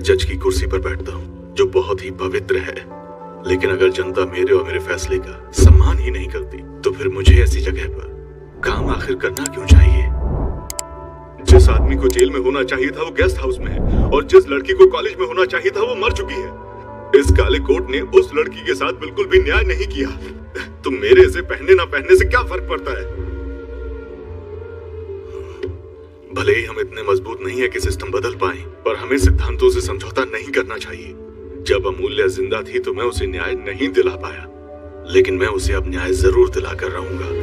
जज की कुर्सी पर बैठता हूँ, जो बहुत ही पवित्र है। लेकिन अगर जनता मेरे और मेरे फैसले का सम्मान ही नहीं करती, तो फिर मुझे ऐसी जगह पर काम आखिर करना क्यों चाहिए? जिस आदमी को जेल में होना चाहिए था वो गेस्ट हाउस में है, और जिस लड़की को कॉलेज में होना चाहिए था वो मर चुकी है। इस काले कोर्ट ने उस लड़की के साथ बिल्कुल भी न्याय नहीं किया। तो मेरे इसे पहनने ना पहनने से क्या फर्क पड़ता है? भले ही हम इतने मजबूत नहीं है कि सिस्टम बदल पाए, पर हमें सिद्धांतों से समझौता नहीं करना चाहिए। जब अमूल्य जिंदा थी तो मैं उसे न्याय नहीं दिला पाया, लेकिन मैं उसे अब न्याय जरूर दिलाकर रहूंगा।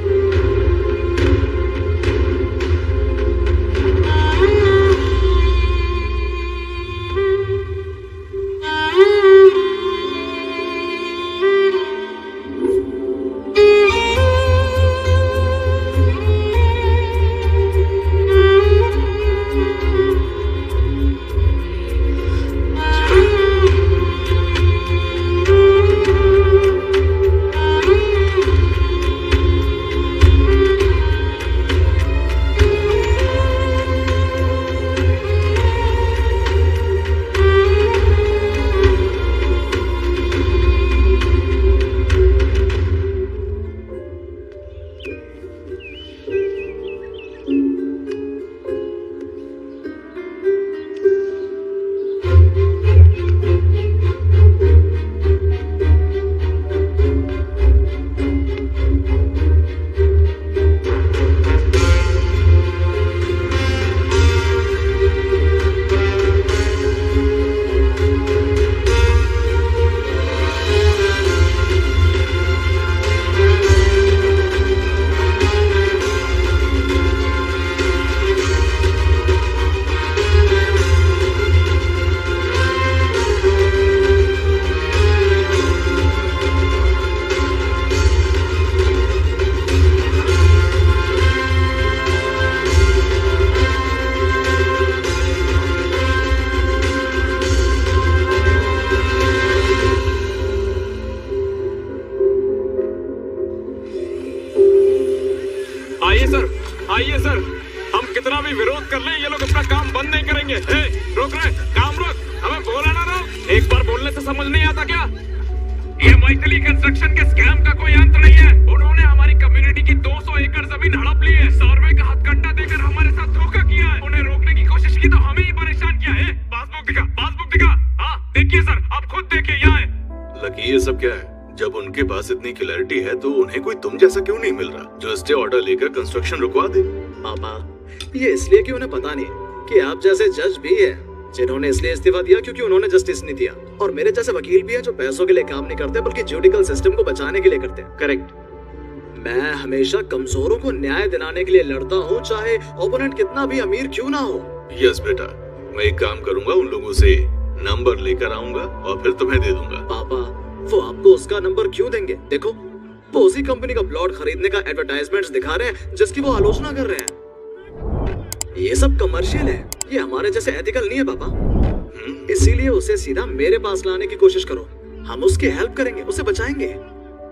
आइए सर, हम कितना भी विरोध कर लें ये लोग अपना काम बंद नहीं करेंगे। रोक रहे, काम रोक, हमें बोला ना रोक। एक बार बोलने से समझ नहीं आता क्या? ये मैथिली कंस्ट्रक्शन के स्कैम का कोई अंत नहीं है। उन्होंने हमारी कम्युनिटी की 200 एकड़ जमीन हड़प ली है, सर्वे का हथकंडा देकर हमारे साथ धोखा किया है। उन्हें रोकने की कोशिश की तो हमें ही परेशान किया है। पासबुक दिखा, पासबुक दिखा। हाँ देखिए सर, आप खुद देखिए, यहाँ है। लकी ये सब क्या है? जब उनके पास इतनी क्लैरिटी है तो उन्हें कोई तुम जैसा क्यों नहीं मिल रहा जो स्टे ऑर्डर लेकर कंस्ट्रक्शन रुकवा दे? पापा, ये इसलिए कि उन्हें पता नहीं कि आप जैसे जज भी है जिन्होंने इसलिए इस्तीफा दिया क्योंकि उन्होंने जस्टिस नहीं दिया, और मेरे जैसे वकील भी है जो पैसों के लिए काम नहीं करते बल्कि जुडिकल सिस्टम को बचाने के लिए करते हैं। करेक्ट। मैं हमेशा कमजोरों को न्याय दिलाने के लिए लड़ता हूँ, चाहे ओपोनेंट कितना भी अमीर क्यों ना हो। यस बेटा, मैं एक काम करूंगा, उन लोगों से नंबर लेकर आऊंगा और फिर तुम्हें दे दूंगा। पापा, वो आपको उसका नंबर क्यों देंगे? देखो, वो उसी कंपनी का प्लॉट खरीदने का एडवर्टाइजमेंट्स दिखा रहे हैं जिसकी वो आलोचना कर रहे हैं। ये सब कमर्शियल है, ये हमारे जैसे एथिकल नहीं है पापा। इसीलिए उसे सीधा मेरे पास लाने की कोशिश करो, हम उसकी हेल्प करेंगे, उसे बचाएंगे।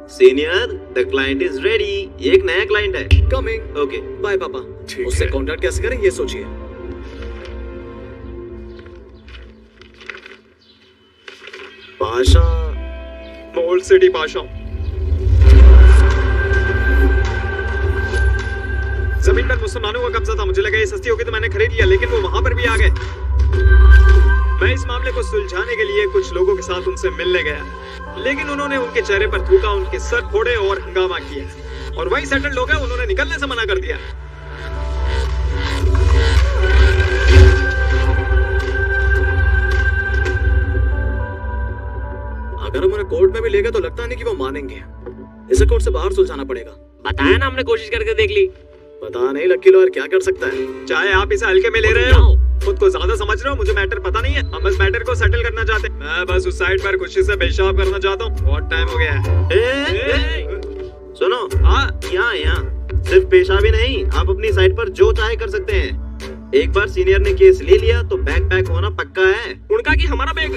Senior, the client is ready. ये एक नया क्लाइंट है। कमिंग। ओके, बाय पापा। उससे कांटेक्ट कैसे करें ये सोचिए। Pasha, mould city Pasha. जमीन पर मुसलमानों का कब्जा था, मुझे लगा ये सस्ती होगी तो मैंने खरीद लिया, लेकिन वो वहां पर भी आ गए। मैं इस मामले को सुलझाने के लिए कुछ लोगों के साथ उनसे मिलने गया, लेकिन उन्होंने उनके चेहरे पर थूका, उनके सर फोड़े और हंगामा किया, और वही सेटल्ड हो गए। उन्होंने निकलने से मना कर दिया। अगर हम उन्हें कोर्ट में भी ले गए तो लगता नहीं कि वो मानेंगे। इसे कोर्ट से बाहर सुलझाना पड़ेगा। बताया ना, हमने कोशिश करके देख ली। पता नहीं लकी लॉयर क्या कर सकता है। चाहे आप इसे हल्के में ले रहे हो, खुद को ज्यादा समझ रहे हो, मुझे मैटर पता नहीं है। हम इस मैटर को सेटल करना चाहते हैं। मैं बस उस साइड पर खुशी से पेशाब करना चाहता हूँ। बहुत टाइम हो गया है। सुनो, हाँ यहाँ सिर्फ पेशाब ही नहीं, आप अपनी साइड पर जो चाहे कर सकते हैं। एक बार सीनियर ने केस ले लिया तो बैक पैक होना पक्का है। उनका कि हमारा बैग।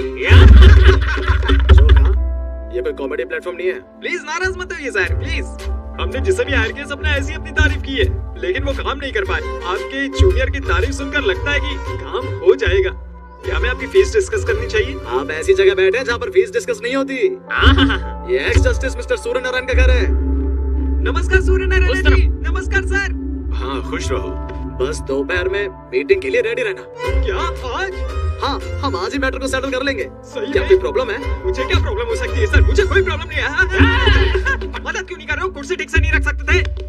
ये कोई कॉमेडी प्लेटफॉर्म नहीं है। प्लीज नाराज मत होइए सर, प्लीज। हमने जिसे भी हायर किया सबने ऐसी अपनी तारीफ की है, लेकिन वो काम नहीं कर पाए। आपके जूनियर की तारीफ सुनकर लगता है कि काम हो जाएगा। क्या हमें आपकी फीस डिस्कस करनी चाहिए? आप ऐसी जगह बैठे हैं जहाँ पर फीस डिस्कस नहीं होती। ये x justice mister Surya Narayan का घर है। नमस्कार सूर्य नारायण जी। नमस्कार सर। हाँ, खुश रहो। बस दोपहर में मीटिंग के लिए रेडी रहना। क्या आज? हाँ, हम आज ही मैटर को सेटल कर लेंगे। सही क्या है। कोई प्रॉब्लम है? मुझे क्या प्रॉब्लम हो सकती है सर? मुझे कोई प्रॉब्लम नहीं है। मदद क्यों नहीं कर रहे हो? कुर्सी ठीक से नहीं रख सकते थे?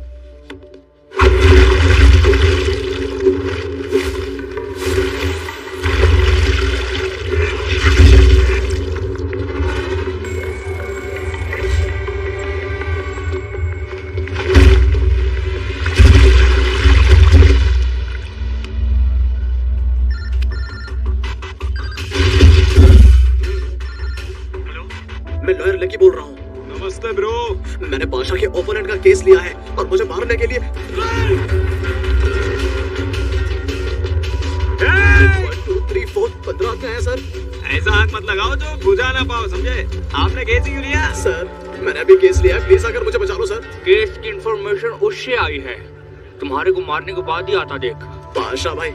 मैं लॉयर लकी बोल रहा हूँ। नमस्ते ब्रो। मैंने पाशा के ओपोनेंट का केस लिया है और मुझे मारने के लिए 1 2 3 4 15 आदमी हैं सर। ऐसा हाथ मत लगाओ जो बुझा ना पाओ, समझे? आपने केस क्यों लिया? सर, मैंने अभी केस लिया है, प्लीज आकर मुझे बचा लो सर। केस की इंफॉर्मेशन उससे आई है, तुम्हारे को मारने के बाद ही आता देख। पाशा भाई,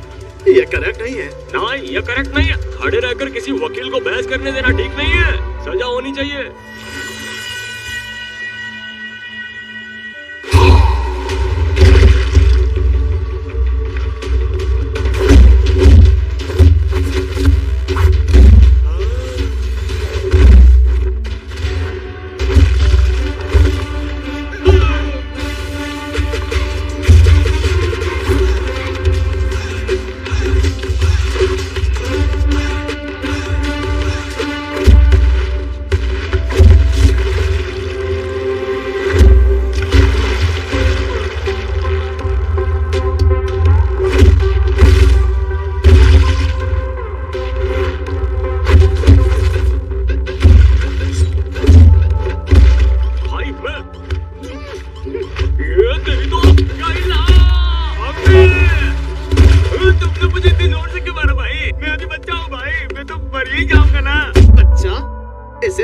ये करेक्ट नहीं है। नहीं, ये करेक्ट नहीं है। खड़े रहकर किसी वकील को बहस करने देना ठीक नहीं है। सजा होनी चाहिए।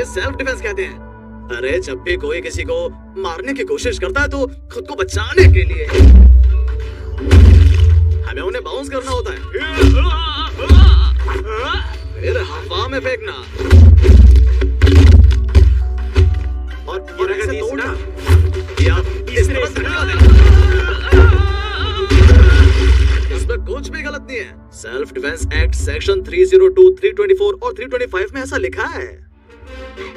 सेल्फ डिफेंस कहते हैं। अरे जब भी कोई किसी को मारने की कोशिश करता है तो खुद को बचाने के लिए हमें उन्हें बाउंस करना होता है, फिर हवा में फेंकना और फिर ऐसे तोड़ना या इस तरह से निकाल देना। इसमें कुछ भी गलत नहीं है। सेल्फ डिफेंस एक्ट सेक्शन 302, 324 और 325 में ऐसा लिखा है।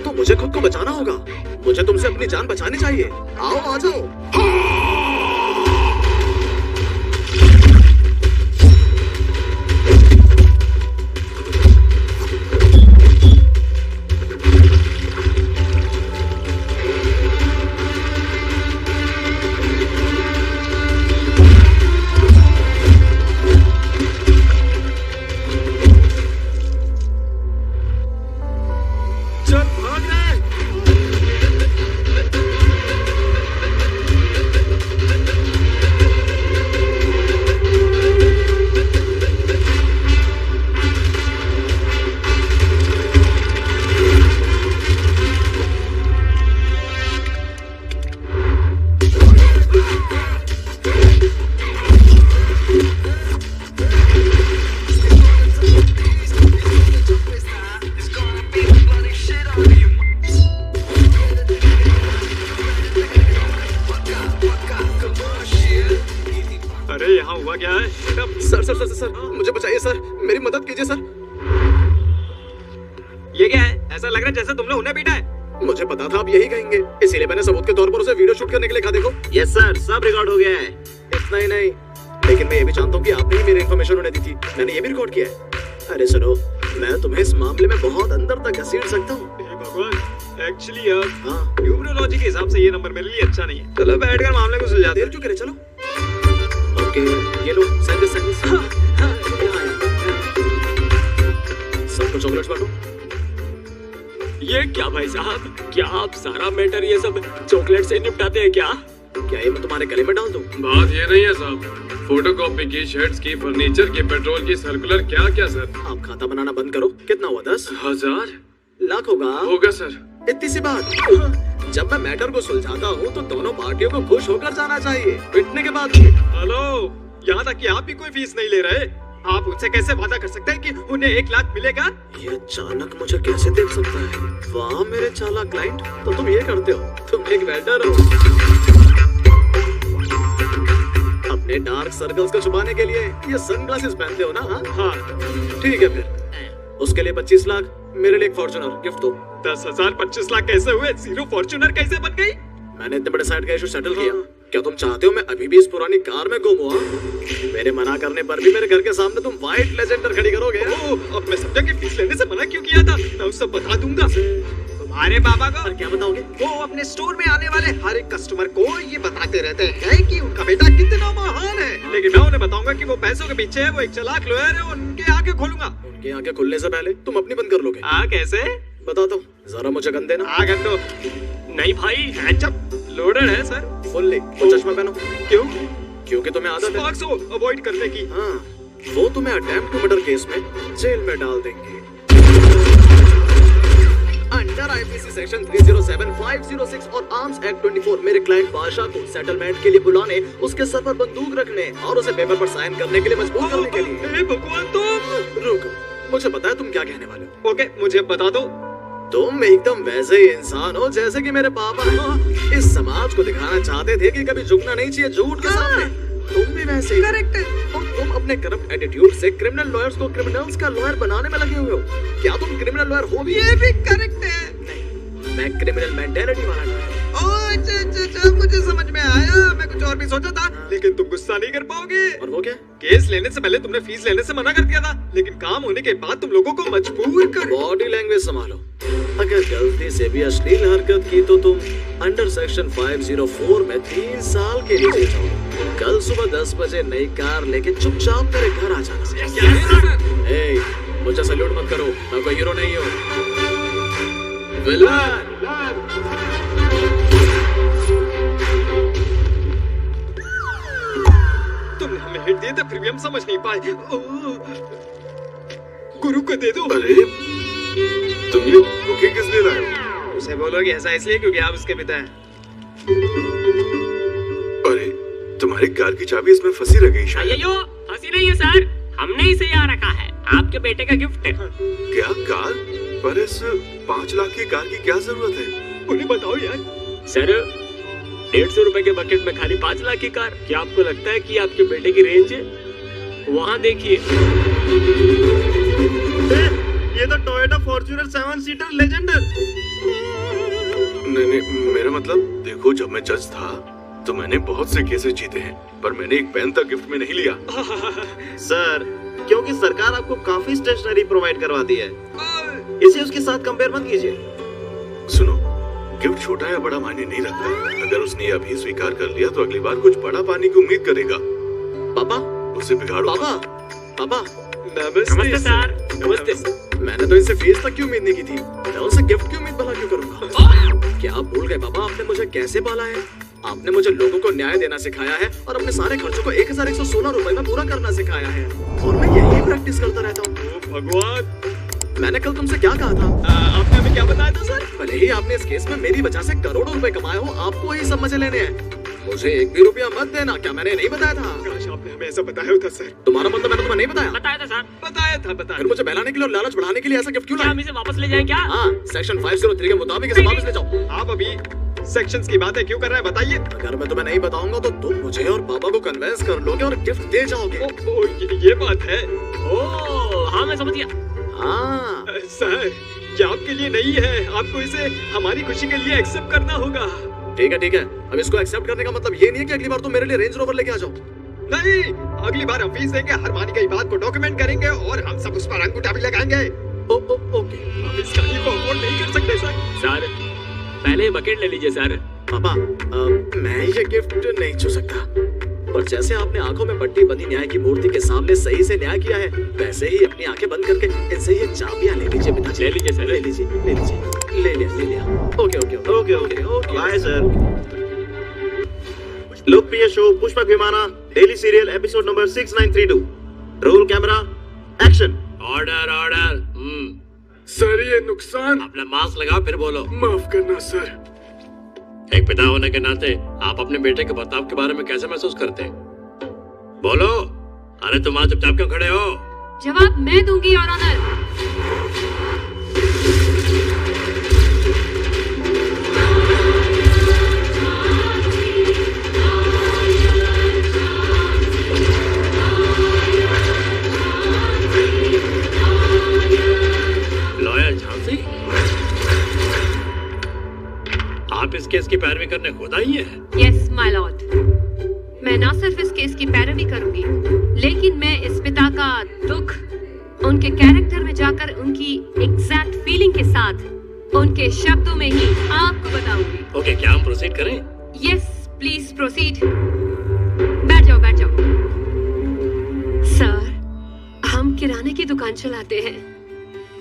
तो मुझे खुद को बचाना होगा। मुझे तुमसे अपनी जान बचानी चाहिए। आओ, आ जाओ। सर, मुझे बचाइए सर, मेरी मदद कीजिए सर। ये क्या है? ऐसा लग रहा है जैसे तुमने उन्हें पीटा है। मुझे पता था आप यही कहेंगे, इसीलिए मैंने सबूत के तौर पर उसे वीडियो शूट करने के लिए कहा। देखो। यस सर, सब रिकॉर्ड हो गया है। इतना ही नहीं, लेकिन मैं ये भी जानता हूँ कि आपने ही मेरी इन्फॉर्मेशन उन्हें दी थी। मैंने ये भी रिकॉर्ड किया है। अरे सुनो, मैं तुम्हें इस मामले में बहुत अंदर तक घसीट सकता हूँ। एक्चुअली यार, न्यूमरोलॉजी के हिसाब से ये नंबर मेरे लिए अच्छा नहीं है। चलो बैठकर मामले को सुलझाते हैं। देर क्यों करे, चलो। ओके, ये लो, सर्विस सबको चॉकलेट्स बांटो। ये क्या भाई साहब, क्या आप सारा मैटर ये सब चॉकलेट से निपटाते हैं क्या? क्या ये मैं तुम्हारे गले में डाल दूं? बात ये नहीं है साहब, फोटोकॉपी की, शर्ट्स की, फर्नीचर की, पेट्रोल की, सर्कुलर, क्या क्या सर। आप खाता बनाना बंद करो। कितना हुआ? 10,000 लाख होगा? होगा सर। इतनी सी बात। जब मैं मैटर को सुलझाता हूँ तो दोनों पार्टियों को खुश होकर जाना चाहिए, पिटने के बाद। हेलो, यहाँ तक कि आप भी कोई फीस नहीं ले रहे। आप उनसे कैसे वादा कर सकते हैं कि उन्हें 1 लाख मिलेगा? ये अचानक मुझे कैसे देख सकता है? वाह मेरे चालाक क्लाइंट, तो तुम ये करते हो, तुम एक वेल्डर हो। अपने डार्क सर्कल्स को छुपाने के लिए ये सनग्लासेस पहनते हो ना? हाँ ठीक है, फिर उसके लिए 25 लाख, मेरे लिए एक फॉर्च्यूनर गिफ्ट दो। 10,000 25 लाख कैसे हुए? जीरो फॉर्च्यूनर कैसे बन गई? मैंने इतने बड़े साइड का इशू सेटल किया। क्या तुम चाहते हो मैं अभी भी इस पुरानी कार में घूमूं? मेरे मना करने पर भी मेरे घर के सामने तुम व्हाइट लेजेंडर खड़ी करोगे? अब मैं समझा कि फीस लेने से मना क्यों किया था। मैं उसे बता दूंगा तुम्हारे बाबा को। और क्या बताओगे? वो अपने स्टोर में आने वाले हर एक कस्टमर को ये बताते रहते हैं कि उनका बेटा कितना महान है, लेकिन मैं उन्हें बताऊंगा कि वो पैसों के पीछे है, वो एक चालाक लॉयर है, उनके आंखें खोलूंगा। उनकी आंखें खुलने से पहले तुम अपनी बंद कर लोगे? कैसे? बता दो जरा, मुझे गन देना। गन दो। नहीं भाई, लोडेड है सर। फुल्ली। वो चश्मा पहनो। क्यों? क्योंकि तुम्हें आदत है स्पार्क्स को अवॉइड करने की। हाँ, वो तुम्हें अटेम्प्ट टू मर्डर केस में जेल में डाल देंगे। अंडर आईपीसी सेक्शन 307, 506 और आर्म्स एक्ट 24 मेरे क्लाइंट बादशाह को सेटलमेंट के लिए बुलाने, उसके सर पर बंदूक रखने और उसे पेपर पर साइन करने के लिए मजबूर करने के लिए। हे भगवान, तुम रुको, मुझे पता है तुम क्या कहने वाले हो। ओके, मुझे बता दो। तुम एकदम वैसे ही इंसान हो जैसे कि मेरे पापा इस समाज को दिखाना चाहते थे कि कभी झुकना नहीं चाहिए झूठ के सामने। तुम भी वैसे ही। करेक्ट है। और तुम अपने करप्ट एटीट्यूड से क्रिमिनल लॉयर्स को क्रिमिनल्स का लॉयर बनाने में लगे हुए हो। क्या तुम क्रिमिनल लॉयर हो भी? ये भी करेक्ट है। नहीं, मैं क्रिमिनल मेंटालिटी वाला लॉयर। अच्छा, मुझे समझ में आया। मैं कुछ और भी सोचा था, लेकिन तुम गुस्सा नहीं कर पाओगे। और वो क्या? केस लेने से पहले तुमने फीस लेने से मना कर दिया था, लेकिन काम होने के बाद तुम लोगों को मजबूर कर। बॉडी लैंग्वेज संभालो। अगर गलती से भी अश्लील हरकत की तो तुम अंडर सेक्शन 504 में 3 साल के लिए जेल जाओगे। कल सुबह 10 बजे नई कार लेके चुपचाप मेरे घर आ जाना। ए, मुझे सैल्यूट मत करो, मैं कोई हीरो नहीं हूँ। विलन। तुमने हमें हिट दिए थे, फिर भी हम समझ नहीं पाए। गुरु को दे दो। अरे तुम ये बुके किस लिए लाए हो? उसे बोलोगे ऐसा इसलिए क्योंकि आप उसके पिता हैं। अरे तुम्हारी कार की चाबी इसमें फंसी रह गई शायद। अय्यो, फंसी नहीं है सर, हमने इसे यहाँ रखा है, आपके बेटे का गिफ्ट है। क्या कार? पर इस 5 लाख की कार की क्या जरूरत है? उन्हें बताओ यार। सर 150 रुपए के बकेट में खाली 5 लाख की कार, क्या आपको लगता है कि आपके बेटे की रेंज है? वहाँ देखिए। ये तो टोयोटा फॉर्च्यूनर 7 सीटर लेजेंडर। नहीं, मेरा मतलब देखो, जब मैं जज था तो मैंने बहुत से केसेस जीते हैं, पर मैंने एक पेन तक गिफ्ट में नहीं लिया। सर, क्योंकि सरकार आपको काफी स्टेशनरी प्रोवाइड करवाती है, इसे उसके साथ कंपेयर मत कीजिए। सुनो, गिफ्ट छोटा या बड़ा मायने नहीं रखता। अगर उसने ये अभी स्वीकार कर लिया तो अगली बार कुछ बड़ा पाने की उम्मीद करेगा। पापा, उसे बिगाड़ो। पापा, नमस्ते सर। नमस्ते। मैंने तो इनसे फीस तक की उम्मीद नहीं की थी, मैं उनसे गिफ्ट की उम्मीद भला क्यों करूंगा? क्या आप भूल गए पापा, आपने मुझे कैसे पाला है? आपने मुझे लोगों को न्याय देना सिखाया है और अपने सारे खर्चों को 1116 रुपए में पूरा करना सिखाया है, और मैं यही प्रैक्टिस करता रहता हूँ। भगवान, मैंने कल तुमसे क्या कहा था? आपने हमें क्या बताया था सर? भले ही आपने इस केस में मेरी वजह से करोड़ों रुपए कमाए हो, आपको ही सब मजे लेने हैं, मुझे 1 भी रुपया मत देना। क्या मैंने नहीं बताया था? काश आपने हमें ऐसा बताया होता सर। तुम्हारा मतलब मैंने तुम्हें नहीं बताया? बताया था सर। बताया फिर मुझे बहलाने के लिए और लालच बढ़ाने के लिए ऐसा गिफ्ट क्यों क्या लाए? हम इसे वापस ले जाएं क्या? हाँ, सेक्शन 503 के मुताबिक इसे वापस ले जाओ। आप अभी सेक्शंस की बातें क्यों कर रहे हैं, बताइए। अगर मैं तुम्हें नहीं बताऊंगा तो तुम मुझे और पापा को कन्विंस कर लोगे और गिफ्ट दे जाओगे। ये बात है। ओह हाँ, मैं समझ गया। हाँ सर, क्या आपके लिए नहीं है, आपको इसे हमारी खुशी के लिए एक्सेप्ट करना होगा। ठीक है। अब इसको एक्सेप्ट करने का मतलब ये नहीं है कि अगली बार तुम मेरे लिए रेंज रोवर लेके आ जाओ। नहीं, अगली बार हम फीस देंगे, हर मानी गई बात को डॉक्यूमेंट करेंगे और हम सब उस पर अंगूठा भी लगाएंगे। ओके। हम इस गाड़ी को अफोर्ड नहीं कर सकते सर। सर पहले बकेट ले लीजिए सर। पापा, मैं ये गिफ्ट नहीं छू सकता, पर जैसे आपने आंखों में पट्टी बंधी न्याय की मूर्ति के सामने सही से न्याय किया है, वैसे ही अपनी आंखें बंद करके इनसे ये चाबियां ले लीजिए पिताजी। ले लीजिए सर। ले लिया। ओके। Bye sir. लोकप्रिय show Pushpak Vimana daily serial episode number 6932। Roll camera action. Order. Sir ये नुकसान। अपना मास्क लगाओ फिर बोलो। माफ करना सर। एक पिता होने के नाते आप अपने बेटे के बर्ताव के बारे में कैसे महसूस करते हैं? बोलो। अरे तुम वहाँ चुपचाप क्यों खड़े हो? जवाब मैं दूंगी योर ऑनर। लॉयर झांसी, आप इस केस की पैरवी करने खुद आई हैं? यस माय लॉर्ड, मैं न सिर्फ इस केस की पैरवी करूंगी, लेकिन मैं इस पिता का दुख उनके कैरेक्टर में जाकर उनकी एग्जैक्ट फीलिंग के साथ उनके शब्दों में ही आपको बताऊंगी। ओके, क्या हम प्रोसीड करें? Yes please proceed. बैठ जाओ बैठ जाओ। सर, हम किराने की दुकान चलाते हैं।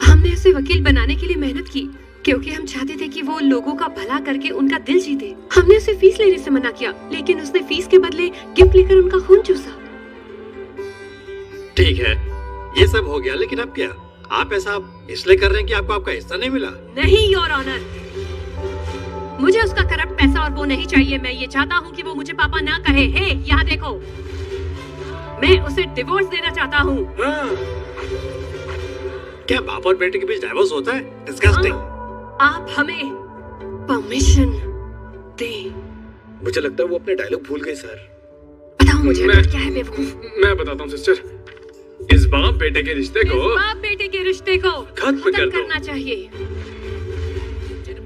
हमने उसे वकील बनाने के लिए मेहनत की क्योंकि हम चाहते थे कि वो लोगों का भला करके उनका दिल जीते। हमने उसे फीस लेने से मना किया, लेकिन उसने फीस के बदले गिफ्ट लेकर उनका खून चूसा। ठीक है, ये सब हो गया, लेकिन अब क्या? आप ऐसा इसलिए कर रहे हैं कि आपको आपका हिस्सा नहीं मिला? नहीं योर ऑनर, मुझे उसका करप्ट पैसा और वो नहीं चाहिए। मैं ये चाहता हूँ कि वो मुझे पापा ना कहे। हे, यहाँ देखो, मैं उसे डिवोर्स देना चाहता हूँ। क्या बाप और बेटे के बीच डाइवोर्स होता है? डिस्गस्टिंग। आप हमें परमिशन दें। मुझे लगता है वो अपने डायलॉग भूल गई सर। बताओ मुझे क्या है बेवकूफ। मैं बताता हूँ सिस्टर, इस बाप बेटे के रिश्ते को बाप बेटे के रिश्ते को खत्म कर दो। करना चाहिए।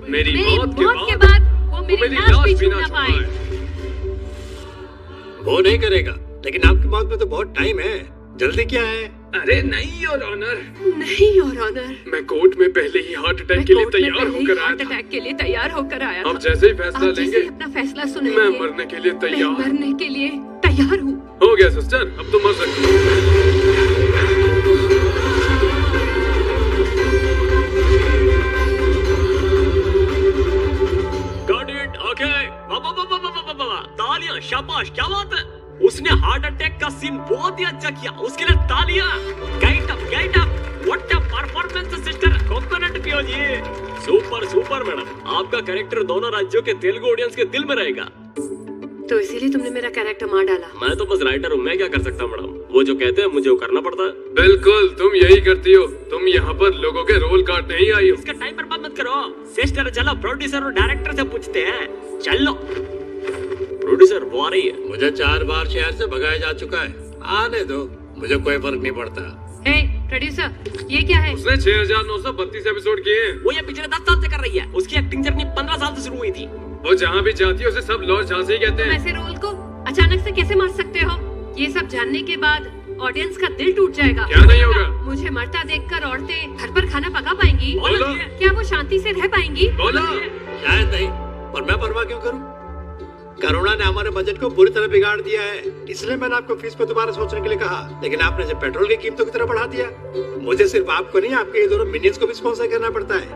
मेरी मौत के बाद वो मेरी लाश भी छू ना पाए। वो नहीं करेगा, लेकिन आपकी मौत में तो बहुत टाइम है। जल्दी क्या है? अरे नहीं योर ऑनर, नहीं योर ऑनर, मैं कोर्ट में पहले ही हार्ट अटैक के लिए तैयार होकर आया हार्ट था। अटैक के लिए तैयार होकर आया था। अब जैसे ही फैसला आप जैसे लेंगे, ही अपना फैसला सुनेंगे, मैं मरने के लिए मैं तैयार। मरने के लिए तैयार हूँ। हो गया सिस्टर, अब तो मर सकती हो। Got it, okay. तालियां, शाबाश, क्या बात है। उसने हार्ट अटैक का सीन बहुत ही अच्छा किया, उसके लिए तालियां। Get up, get up, what a performance sister, coconut पियो जी। सुपर सुपर मैडम, आपका कैरेक्टर दोनों राज्यों के तेलुगु ऑडियंस के दिल में रहेगा। तो इसीलिए तुमने मेरा कैरेक्टर मार डाला। मैं तो बस राइटर हूँ, मैं क्या कर सकता हूँ मैडम। वो जो कहते हैं मुझे वो करना पड़ता है। बिल्कुल, तुम यही करती हो। तुम यहाँ पर लोगों के रोल काटने ही आई हो। इसका टाइम बर्बाद मत करो सिस्टर। चलो प्रोड्यूसर और डायरेक्टर से पूछते हैं। चलो प्रोड्यूसर, वो आ रही है। मुझे 4 बार शहर से भगाया जा चुका है, आने दो, मुझे कोई फर्क नहीं पड़ता। हे प्रोड्यूसर, ये क्या है? उसने 6932 एपिसोड किए हैं। वो ये पिछले 10 साल से कर रही है। उसकी एक्टिंग जर्नी 15 साल से शुरू हुई थी। वो जहाँ भी जाती है उसे सब लॉर्ड झांसी कहते तुम हैं। ऐसे रोल को अचानक से कैसे मार सकते हो? ये सब जानने के बाद ऑडियंस का दिल टूट जाएगा। क्या नहीं होगा? मुझे मरता देखकर औरतें घर पर खाना पका पाएंगी? बोलो। क्या वो शांति से रह पाएंगी? बोलो। शायद नहीं, और मैं परवाह क्यों करूं? कोरोना ने हमारे बजट को बुरी तरह बिगाड़ दिया है, इसलिए मैंने आपको फीस पे दोबारा सोचने के लिए कहा, लेकिन आपने जब पेट्रोल की कीमतों की तरह बढ़ा दिया। मुझे सिर्फ आपको नहीं, आपके ये दोनों मिनियंस को भी स्पॉन्सर करना पड़ता है।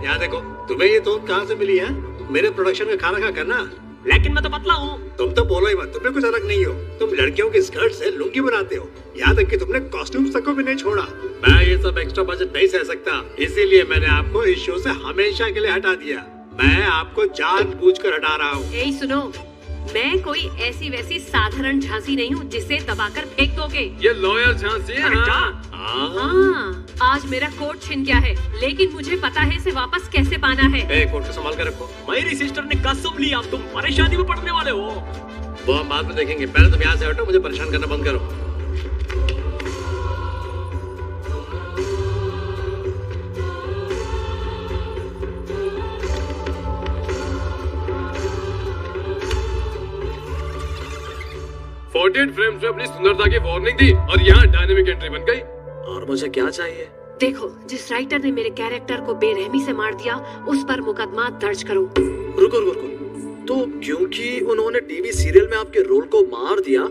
यहाँ देखो, तुम्हें ये तोहमत कहाँ से मिली है? मेरे प्रोडक्शन में खाना खा करना। लेकिन मैं तो पतला हूँ। तुम तो बोलो ही मत, तुम्हें कुछ अलग नहीं हो। तुम लड़कियों की स्कर्ट से लुंगी बनाते हो, यहाँ तक कि तुमने कॉस्ट्यूम्स तक को भी नहीं छोड़ा। मैं ये सब एक्स्ट्रा बजट नहीं सह सकता, इसीलिए मैंने आपको इस शो से हमेशा के लिए हटा दिया। मैं आपको जानबूझकर हटा रहा हूँ। ए सुनो, मैं कोई ऐसी वैसी साधारण झांसी नहीं हूँ जिसे दबाकर फेंक दोगे। ये लॉयर झांसी है। हाँ, आज मेरा कोट छिन गया है, लेकिन मुझे पता है इसे वापस कैसे पाना है। कोट को संभाल कर रखो। मेरी सिस्टर ने कसम ली, अब तुम परेशानी में पड़ने वाले हो। वो हम बाद में देखेंगे, पहले तुम यहाँ से हटो, मुझे परेशान करना बंद करो। फ्रेम्स में अपनी सुंदरता की वार्निंग दी और यहाँ डायनेमिक एंट्री बन गई। और मुझे क्या चाहिए? देखो, जिस राइटर ने मेरे कैरेक्टर को बेरहमी से मार दिया, उस पर मुकदमा दर्ज करो। रुको रुको रुको, तो क्योंकि उन्होंने टीवी सीरियल में आपके रोल को मार दिया,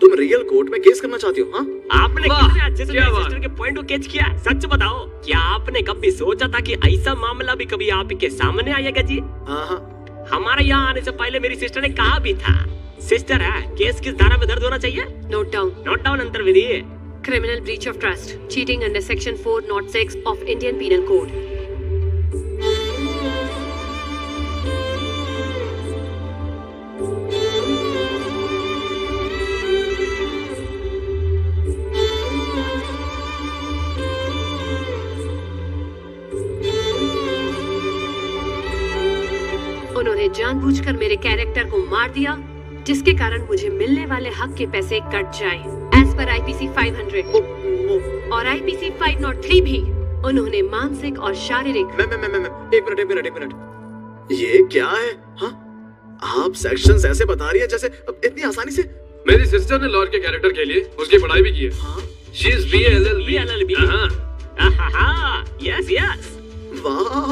तुम रियल कोर्ट में केस करना चाहती हो? हाँ, आपने कितने अच्छे से मेरी सिस्टर के पॉइंट को कैच किया। सच बताओ, क्या आपने कभी सोचा था कि ऐसा मामला भी कभी आपके सामने आएगा जी? हाँ, हमारे यहाँ आने से पहले मेरी सिस्टर ने कहा भी था, सिस्टर है, केस किस धारा में दर्ज होना चाहिए? Note down. नोट डाउन अंतर विधि। Criminal breach of trust, cheating under section 406 of Indian penal code. उन्होंने जानबूझकर मेरे कैरेक्टर को मार दिया, जिसके कारण मुझे मिलने वाले हक के पैसे कट जाएं। एज पर IPC 500 और IPC 503 भी उन्होंने मानसिक और शारीरिक। एक मिनट, ये क्या है? हाँ, आप सेक्शंस ऐसे बता रही है जैसे इतनी आसानी से। मेरी सिस्टर ने लॉयर के कैरेक्टर के लिए उसकी पढ़ाई भी की है। हाँ? She is BA LLB। हाँ यस यस। वाह,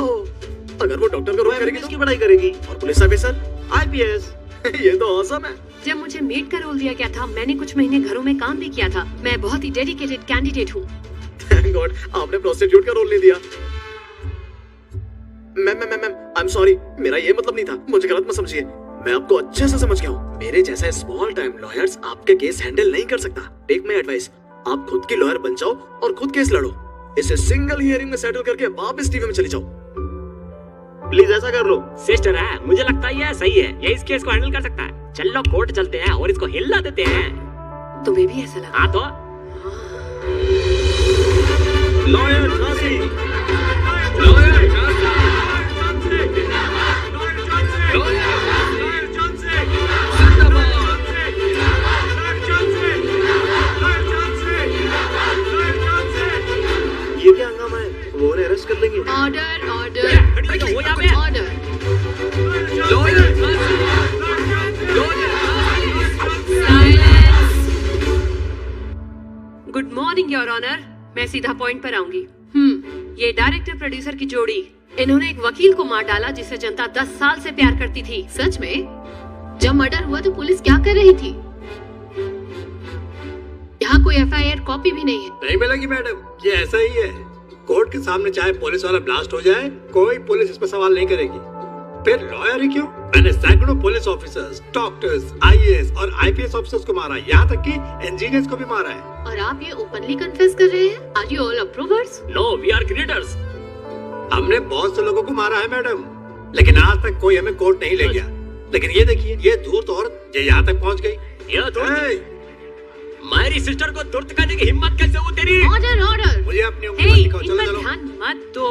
अगर वो डॉक्टर का रोल करेगी किसकी तो? पढ़ाई करेगी? और पुलिस ऑफिसर? IPS। ये तो ऑसम है। जब मुझे मेड का रोल दिया गया था, मैंने कुछ महीने घरों में काम भी किया था। मैं बहुत ही डेडिकेटेड कैंडिडेट हूँ। थैंक गॉड आपने प्रोस्टिट्यूट का रोल नहीं दिया। मैम, आई एम सॉरी, मेरा ये मतलब नहीं था, मुझे गलत मत समझिए। मैं आपको अच्छे से समझ गया हूँ। मेरे जैसा स्मॉल टाइम लॉयर्स आपके केस हैंडल नहीं कर सकता। टेक माय एडवाइस, आप खुद की लॉयर बन जाओ और खुद केस लड़ो। इसे सिंगल हियरिंग में सेटल करके वापस टीवी में चली जाओ। प्लीज ऐसा कर लो। सिस्टर है, मुझे लगता है ये सही है, ये इस केस को हैंडल कर सकता है। चलो कोर्ट चलते हैं और इसको हिला देते हैं। तुम्हें भी ऐसा लगा? हाँ तो लॉयर झांसी। ये क्या हंगामा है? वो उन्हें अरेस्ट कर लेंगे। ऑर्डर ऑर्डर खड़ी तो हो यहाँ पे। Order. Good morning your honour, मैं सीधा पॉइंट पर आऊंगी। ये डायरेक्टर प्रोड्यूसर की जोड़ी, इन्होंने एक वकील को मार डाला जिसे जनता 10 साल से प्यार करती थी। सच में? जब मर्डर हुआ तो पुलिस क्या कर रही थी? यहाँ कोई FIR कॉपी भी नहीं है। नहीं मिलेगी मैडम, ये ऐसा ही है। कोर्ट के सामने चाहे पुलिस वाला ब्लास्ट हो जाए, कोई पुलिस इस पर सवाल नहीं करेगी। फिर लॉयर ही क्यों? मैंने सैकड़ों पुलिस ऑफिसर्स, डॉक्टर्स, IAS और IPS ऑफिसर्स को मारा, यहाँ तक कि इंजीनियर्स को भी मारा है। और आप ये ओपनली कन्फेस कर रहे हैं? Are you all approvers? No, we are creators. हमने बहुत से लोगों को मारा है मैडम, लेकिन आज तक कोई हमें कोर्ट नहीं ले गया। लेकिन ये देखिए, ये धूर्त औरत ये यहाँ तक पहुँच गई। ये तो मेरी सिस्टर को तुर्त करने की हिम्मत कैसे हुई तेरी? Order order. मुझे अपनी हे, उंगली दिखाओ, इन चलो पर चलो। ध्यान मत दो।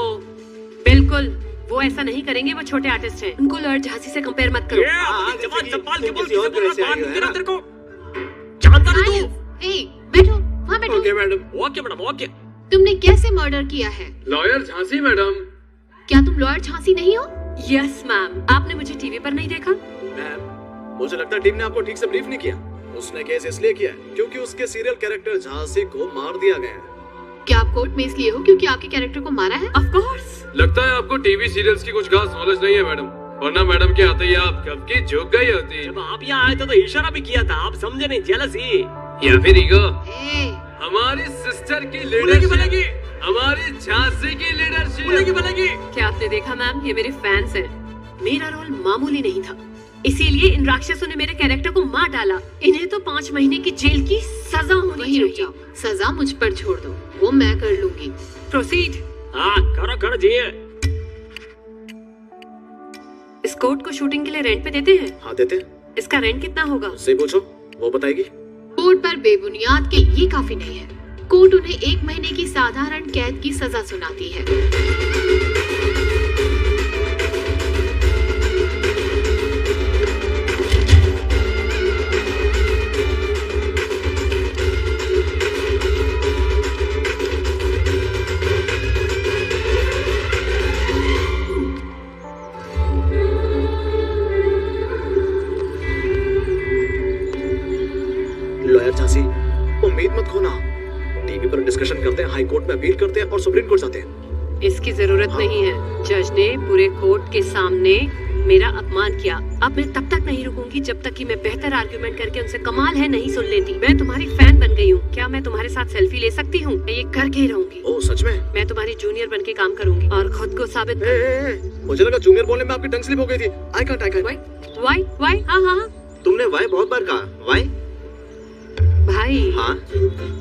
बिल्कुल, वो ऐसा नहीं करेंगे, वो छोटे आर्टिस्ट हैं। उनको लॉयर झांसी से कंपेयर मत करो। ये अपनी जबान संभाल के बोल, किसे बोल रहा है? तेरा तेरे को जानता नहीं तू? हे, बैठो, वहाँ बैठो। Okay madam. Okay madam, okay. तुमने कैसे मर्डर किया है? Lawyer Jhansi madam. क्या तुम लॉयर झांसी नहीं हो? यस मैम, आपने मुझे टीवी पर नहीं देखा? मैम, मुझे लगता है टीम ने आपको ठीक से ब्रीफ नहीं किया। उसने केस इसलिए किया है क्योंकि उसके सीरियल कैरेक्टर झांसी को मार दिया गया है। क्या आप कोर्ट में इसलिए हो क्योंकि आपके कैरेक्टर को मारा है? Of course. लगता है आपको टीवी सीरियल्स की कुछ खास नॉलेज नहीं है मैडम, वरना मैडम के आते ही आप कब की झुक गई होती। जब आप यहाँ आए थे तो इशारा भी किया था, आप समझे नहीं? जेलसी या फिर ईगो। हे, हमारी सिस्टर की बोलेगी बोलेगी लीडरशिप, हमारी झांसी की लीडरशिप। बोलेगी बोलेगी। क्या आपने देखा मैम, ये मेरे फैंस हैं। मेरा रोल मामूली नहीं था, इसीलिए इन राक्षसों ने मेरे कैरेक्टर को मार डाला। इन्हें तो 5 महीने की जेल की सजा होनी वहीं रुक चाहिए। जाओ। सजा मुझ पर छोड़ दो, वो मैं कर लूंगी। प्रोसीड। हाँ करो करो जी। इस कोर्ट को शूटिंग के लिए रेंट पे देते हैं? हाँ देते। इसका रेंट कितना होगा? उससे पूछो, वो बताएगी। कोर्ट पर बेबुनियाद के ये काफी नहीं है। कोर्ट उन्हें 1 महीने की साधारण कैद की सजा सुनाती है। लॉयर झांसी, उम्मीद मत खोना। टीवी पर डिस्कशन करते हैं, हाई कोर्ट में अपील करते हैं और सुप्रीम कोर्ट जाते हैं। इसकी जरूरत नहीं है। जज ने पूरे कोर्ट के सामने मेरा अपमान किया। अब मैं तब तक नहीं रुकूंगी जब तक कि मैं बेहतर आर्गुमेंट करके उनसे कमाल है नहीं सुन लेती। मैं तुम्हारी फैन बन गई हूँ। क्या मैं तुम्हारे साथ सेल्फी ले सकती हूँ? मैं ये करके ही रहूंगी। ओह सच में? मैं तुम्हारी जूनियर बन के काम करूंगी और खुद को साबित मुझे लगा जूनियर बोलने में आपकी टंग स्लिप हो गई थी। I can't. वाई हाँ। तुमने वाई बहुत बार कहा। वाई? भाई हाँ?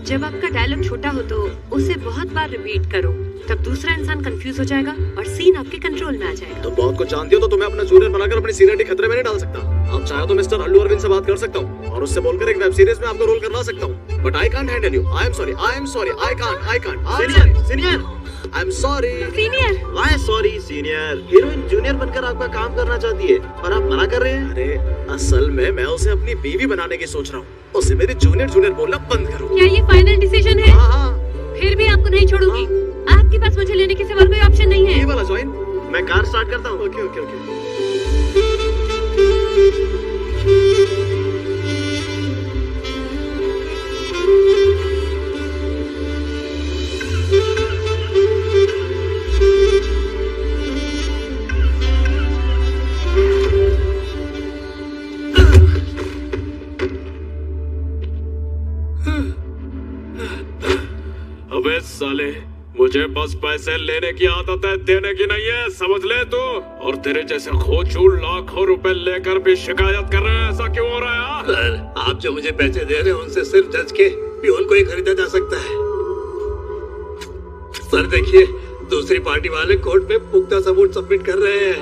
जब आपका डायलॉग छोटा हो तो उसे बहुत बार रिपीट करो, तब दूसरा इंसान कंफ्यूज हो जाएगा और सीन आपके कंट्रोल में आ जाएगा। तुम बहुत कुछ जानती हो, तो तुम्हें अपना जूनियर बनाकर अपनी सीनियरिटी खतरे में नहीं डाल सकता। आप चाहे तो मिस्टर अल्लू अरविंद से बात कर सकता हूँ और उससे बोलकर एक वेब सीरीज में आपको रोल करवा सकता हूँ। But I can't handle you. I am sorry. I can't. Senior, I am sorry. Senior why sorry? Sorry senior, heroine junior बनकर आपका काम करना चाहती है और आप मना कर रहे हैं। अरे असल में मैं उसे अपनी बीवी बनाने की सोच रहा हूँ, उसे मेरे जूनियर बोलना बंद करो। क्या ये फाइनल डिसीजन है? हाँ। फिर भी आपको नहीं छोड़ूंगी। आपके पास मुझे लेने के सिवा कोई ऑप्शन नहीं है। ये वाला ज्वाइन। मैं कार स्टार्ट करता हूँ। Okay okay okay. अबे साले, मुझे बस पैसे लेने की आदत है, देने की नहीं है, समझ ले तू। और तेरे जैसे खोचूल लाखों रुपए लेकर भी शिकायत कर रहे हैं, ऐसा क्यों हो रहा है यार? सर, आप जो मुझे पैसे दे रहे हैं उनसे सिर्फ जज के पियोन को ही खरीदा जा सकता है। सर देखिए, दूसरी पार्टी वाले कोर्ट में पुख्ता सबूत सबमिट कर रहे हैं।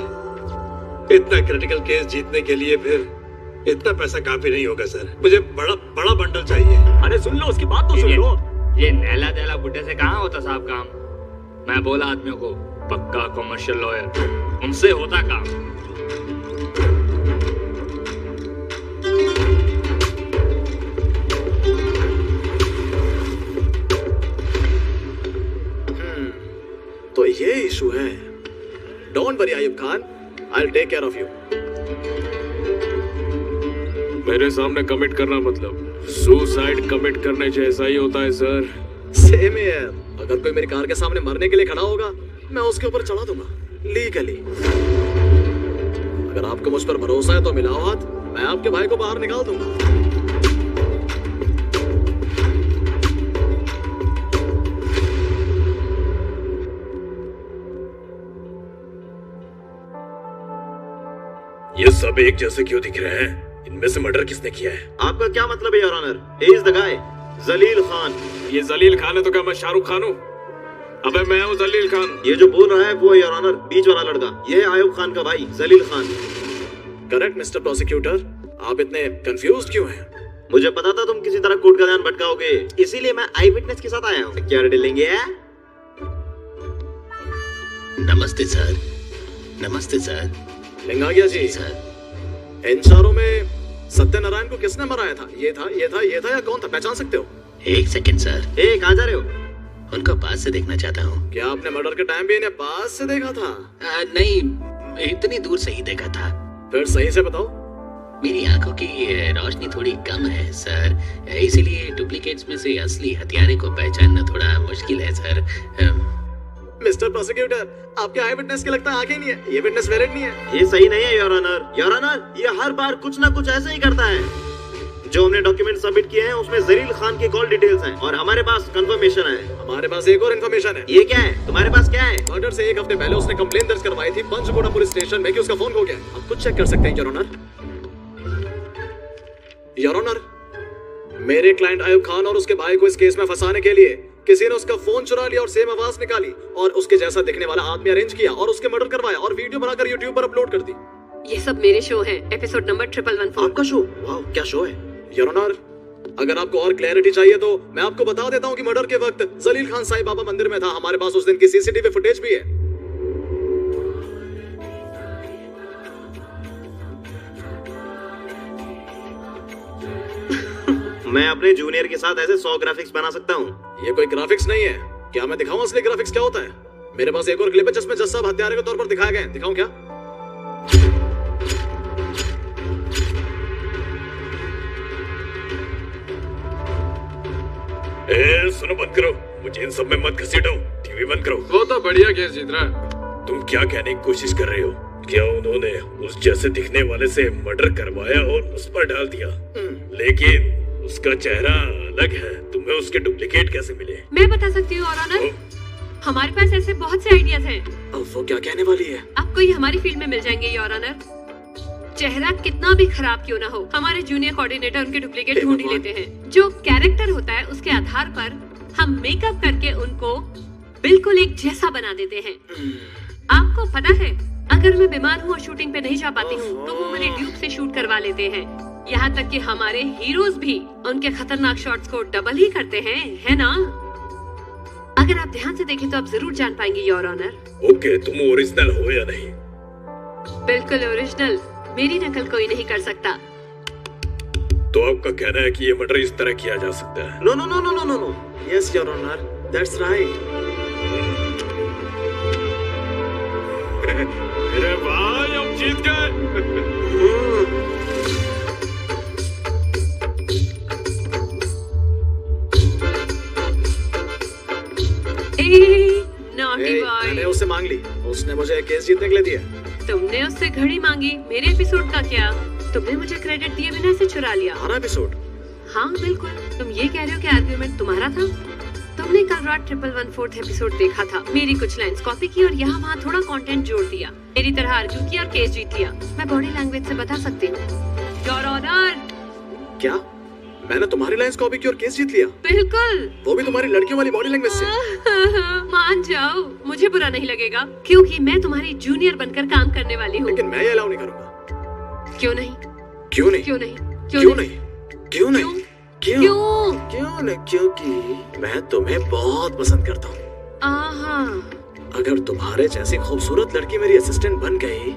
इतना क्रिटिकल केस जीतने के लिए फिर इतना पैसा काफी नहीं होगा सर। मुझे बड़ा बड़ा बंडल चाहिए। अरे सुन लो, उसकी बात तो सुन लो। ये नैला दैला बुड्ढे से कहाँ होता साहब काम। मैं बोला आदमियों को, पक्का कमर्शियल लॉयर, उनसे होता काम। तो ये इशू है। Don't worry Ayub Khan, I will take care of you. मेरे सामने कमिट करना मतलब सुसाइड कमिट करने जैसा ही होता है सर। Same here. अगर कोई मेरी कार के सामने मरने के लिए खड़ा होगा, मैं उसके ऊपर चढ़ा दूंगा लीगली। अगर आपको मुझ पर भरोसा है तो मिलाओ हाथ, मैं आपके भाई को बाहर निकाल दूंगा। ये सब एक जैसे क्यों दिख रहे हैं? इनमें से मर्डर किसने किया है? आपका क्या मतलब है your honour? He is the guy, Jalil Khan. ये जलील खान है तो क्या मैं शाहरुख खान हूँ? अबे मैं हूँ जलील खान। ये जो बोल रहा है वो है योर ऑनर बीच वाला लड़का। ये है आयुब खान का भाई Jalil Khan. Correct mister prosecutor. आप इतने कंफ्यूज्ड क्यों हैं? मुझे पता था तुम किसी तरह कोर्ट का ध्यान भटकाओगे, इसीलिए मैं आई विटनेस के साथ आया हूँ। सिक्योरिटी लेंगे? नमस्ते सर। नमस्ते सर। लिंगागिया जी सर, इन चारों में सत्यनारायण को किसने मराया था? ये था या कौन था? पहचान सकते हो? एक सेकंड सर। कहाँ जा रहे हो? उनको पास से देखना चाहता हूँ। क्या आपने मर्डर के टाइम भी इन्हें पास से देखा था? नहीं, इतनी दूर से ही देखा था। फिर सही से बताओ। मेरी आंखों की रोशनी थोड़ी कम है सर, इसीलिए डुप्लीकेट्स में से असली हथियारे को पहचानना थोड़ा मुश्किल है सर। मिस्टर प्रोसिक्यूटर, आपके आई विटनेस के लगता है आंखें नहीं है, ये विटनेस वेरिड नहीं है। ये सही नहीं है योर ऑनर। योर ऑनर, ये हर बार कुछ ना कुछ ऐसा ही करता है। जो हमने डॉक्यूमेंट सबमिट किए हैं उसमें जलील खान की कॉल डिटेल्स हैं और हमारे पास कंफर्मेशन है। हमारे पास एक और इन्फॉर्मेशन है। ये क्या है? तुम्हारे पास क्या है? मर्डर से एक हफ्ते पहले उसने कंप्लेन दर्ज करवाई थी पंचकोटा पुलिस स्टेशन में कि उसका फोन खो गया। आप खुद चेक कर सकते हैं योर ऑनर। योर ऑनर, मेरे क्लाइंट आयुब खान और उसके भाई को इस केस में फंसाने के लिए किसी ने उसका फोन चुरा लिया और सेम आवाज निकाली और उसके जैसा दिखने वाला आदमी अरेंज किया और उसके मर्डर करवाया और वीडियो बनाकर यूट्यूब पर अपलोड कर दी। ये सब मेरे शो है, एपिसोड नंबर 1114। आपका शो? वाह, क्या शो है? योर ऑनर, अगर आपको और क्लैरिटी चाहिए तो मैं आपको बता देता हूँ कि मर्डर के वक्त जलील खान साईं बाबा मंदिर में था। हमारे पास उस दिन की सीसीटीवी फुटेज भी है। मैं अपने जूनियर के साथ ऐसे 100 ग्राफिक्स बना सकता हूँ। ये कोई ग्राफिक्स नहीं है। क्या मैं दिखाऊं असली ग्राफिक्स क्या होता है? मेरे पास एक और क्लिप है जिसमें जज साहब हत्यारे के तौर पर दिखाए गए। दिखाऊं क्या? सुनो, बंद करो, मुझे इन सब में मत घसीटो। टीवी बंद करो। वो तो बढ़िया केस जीत रहा है। तुम क्या कहने की कोशिश कर रहे हो? क्या उन्होंने उस जैसे दिखने वाले से मर्डर करवाया और उस पर डाल दिया? लेकिन उसका चेहरा अलग है, तुम्हें उसके डुप्लीकेट कैसे मिले? मैं बता सकती हूँ और ऑनर, हमारे पास ऐसे बहुत से आइडियाज हैं। अब वो क्या कहने वाली है? आपको ये हमारी फील्ड में मिल जाएंगे योर ऑनर। चेहरा कितना भी खराब क्यों ना हो, हमारे जूनियर कोऑर्डिनेटर उनके डुप्लीकेट ढूंढ ही लेते हैं। जो कैरेक्टर होता है उसके आधार पर हम मेकअप करके उनको बिल्कुल एक जैसा बना देते हैं। आपको पता है, अगर मैं बीमार हूँ और शूटिंग पे नहीं जा पाती हूँ तो वो मेरे ड्यूब से शूट करवा लेते हैं। यहाँ तक कि हमारे हीरोज भी उनके खतरनाक शॉट्स को डबल ही करते हैं, है ना? अगर आप ध्यान से देखें तो आप जरूर जान पाएंगे योर ऑनर। ओके, तुम ओरिजिनल हो या नहीं? बिल्कुल ओरिजिनल, मेरी नकल कोई नहीं कर सकता। तो आपका कहना है कि ये मर्डर इस तरह किया जा सकता है? No no no no no no no. Yes your honour, that's right. मेरे भाई हम जीत गए। Naughty boy. मैंने उससे मांग ली, उसने मुझे केस जीतने के लिए दिया। तुमने उससे घड़ी मांगी, मेरे एपिसोड का क्या? तुमने मुझे क्रेडिट दिए बिना इसे चुरा लिया। हमारा एपिसोड? हाँ बिल्कुल। तुम ये कह रहे हो कि आर्गुमेंट तुम्हारा था? तुमने कल रात 114 एपिसोड देखा था, मेरी कुछ लाइंस कॉपी की और यहाँ वहाँ थोड़ा कंटेंट जोड़ दिया, मेरी तरह आर्ग्यू किया और केस जीत लिया। मैं बॉडी लैंग्वेज से बता सकती हूँ। Your honour. क्या? मैंने तुम्हारी लाइंस कॉपी की और केस जीत लिया? बिल्कुल। वो भी तुम्हारी लड़कियों वाली बॉडी लैंग्वेज से? मान जाओ, मुझे बुरा नहीं लगेगा क्योंकि मैं तुम्हारी जूनियर बनकर काम करने वाली हूँ। लेकिन मैं ये अलाउ नहीं करूँगा। क्यों नहीं? क्यों नहीं? क्यों नहीं? क्यों नहीं? क्यों नहीं? क्यों? क्यों नहीं? क्योंकि मैं तुम्हें बहुत पसंद करता हूँ। अगर तुम्हारे जैसी खूबसूरत लड़की मेरी असिस्टेंट बन गई,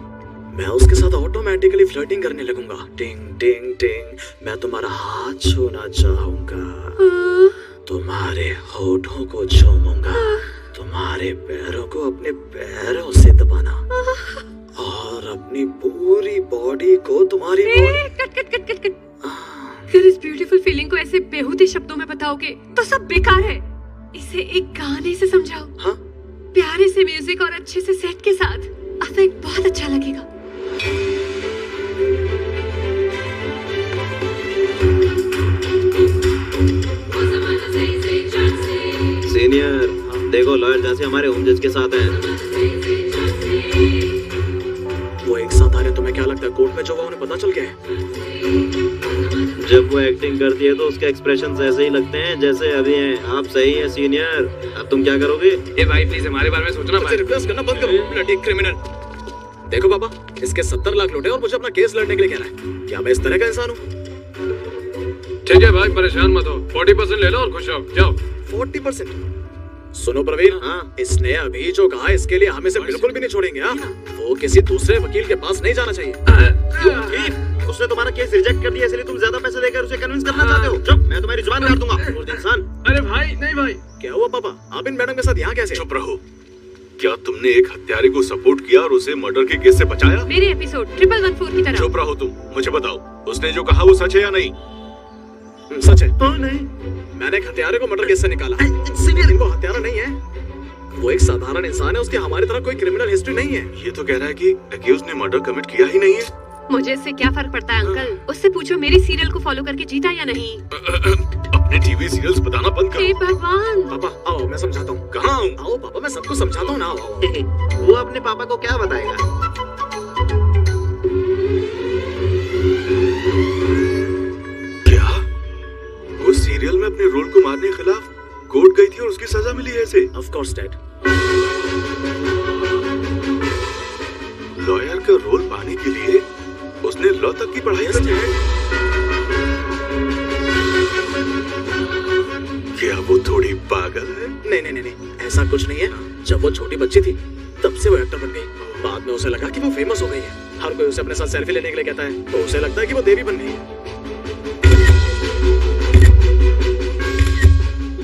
मैं उसके साथ ऑटोमेटिकली फ्लर्टिंग करने लगूंगा। टिंग टिंग टिंग, मैं तुम्हारा हाथ छूना चाहूंगा, तुम्हारे होठों को चूमूंगा, तुम्हारे पैरों को अपने पैरों से दबाना और अपनी पूरी बॉडी को तुम्हारी अगर इस ब्यूटीफुल फीलिंग को ऐसे बेहूदे शब्दों में बताओगे तो सब बेकार है। इसे एक गाने से समझाओ। हाँ? प्यारे से म्यूजिक और अच्छे से सेट के साथ अफेक्ट बहुत अच्छा लगेगा। सीनियर देखो, लॉयर जैसे हमारे होम जज के साथ हैं। वो एक साथ आ रहे, तुम्हें क्या लगता है कोर्ट में जो हुआ उन्हें पता चल गया है? जब वो एक्टिंग करती है तो उसके एक्सप्रेशन ऐसे ही लगते हैं जैसे अभी हैं। आप सही हैं सीनियर, अब तुम क्या करोगे? ए भाई प्लीज हमारे बारे में सोचना। मुझे रिप्लेस करना बंद करो, ब्लडी क्रिमिनल। देखो पापा, इसके 70 लाख लौटे और मुझे अपना केस लड़ने के लिए कह रहा है। क्या मैं इस तरह का इंसान हूँ? ठीक है भाई, परेशान मत हो, 40% ले लो और खुश रहो, जाओ। 40%? सुनो प्रवीण, इसने अभी जो कहा इसके लिए हम इसे बिल्कुल भी नहीं छोड़ेंगे। वो किसी दूसरे वकील के पास नहीं जाना चाहिए। उसने तुम्हारा केस रिजेक्ट कर दिया, इसलिए तुम ज्यादा पैसे देकर उसे कन्विंस करना चाहते हो? चुप, मैं तुम्हारी जुबान काट दूंगा। इंसान। अरे भाई नहीं भाई। क्या हुआ पापा, आप इन मैडम के साथ यहाँ कैसे? चुप रहो। क्या तुमने एक हत्यारे को सपोर्ट किया और उसे मर्डर के केस से बचाया? मेरे एपिसोड 114 की तरह। चुप रहो तुम, मुझे बताओ उसने जो कहा वो सच है या नहीं? सच है। नहीं, मैंने एक हत्यारे को मर्डर केस से निकाला। इनको हत्यारा नहीं है, वो एक साधारण इंसान है, उसके हमारी तरह कोई क्रिमिनल हिस्ट्री नहीं है। ये तो कह रहा है कि अक्यूज ने मर्डर कमिट किया ही नहीं है। मुझे इससे क्या फर्क पड़ता है अंकल? उससे पूछो मेरी सीरियल को फॉलो करके जीता या नहीं। अपने टीवी सीरियल्स बताना बंद करो। हे भगवान। पापा आओ, मैं समझाता हूँ। कहाँ हूँ? आओ पापा, मैं सबको समझाता हूँ ना। आओ। वो अपने पापा को क्या बताएगा? वो सीरियल में अपने रोल को मारने के खिलाफ कोर्ट गई थी और उसकी सजा मिली है इसे। Of course dad. लॉयर का रोल पाने के लिए उसने लॉ तक की पढ़ाई की है। क्या वो थोड़ी पागल है? नहीं, ऐसा कुछ नहीं है। जब वो छोटी बच्ची थी तब से वो एक्टर बन गई। बाद में उसे लगा कि वो फेमस हो गई है, हर कोई उसे अपने साथ सेल्फी लेने के लिए कहता है, तो उसे लगता है कि वो देवी बन गई है।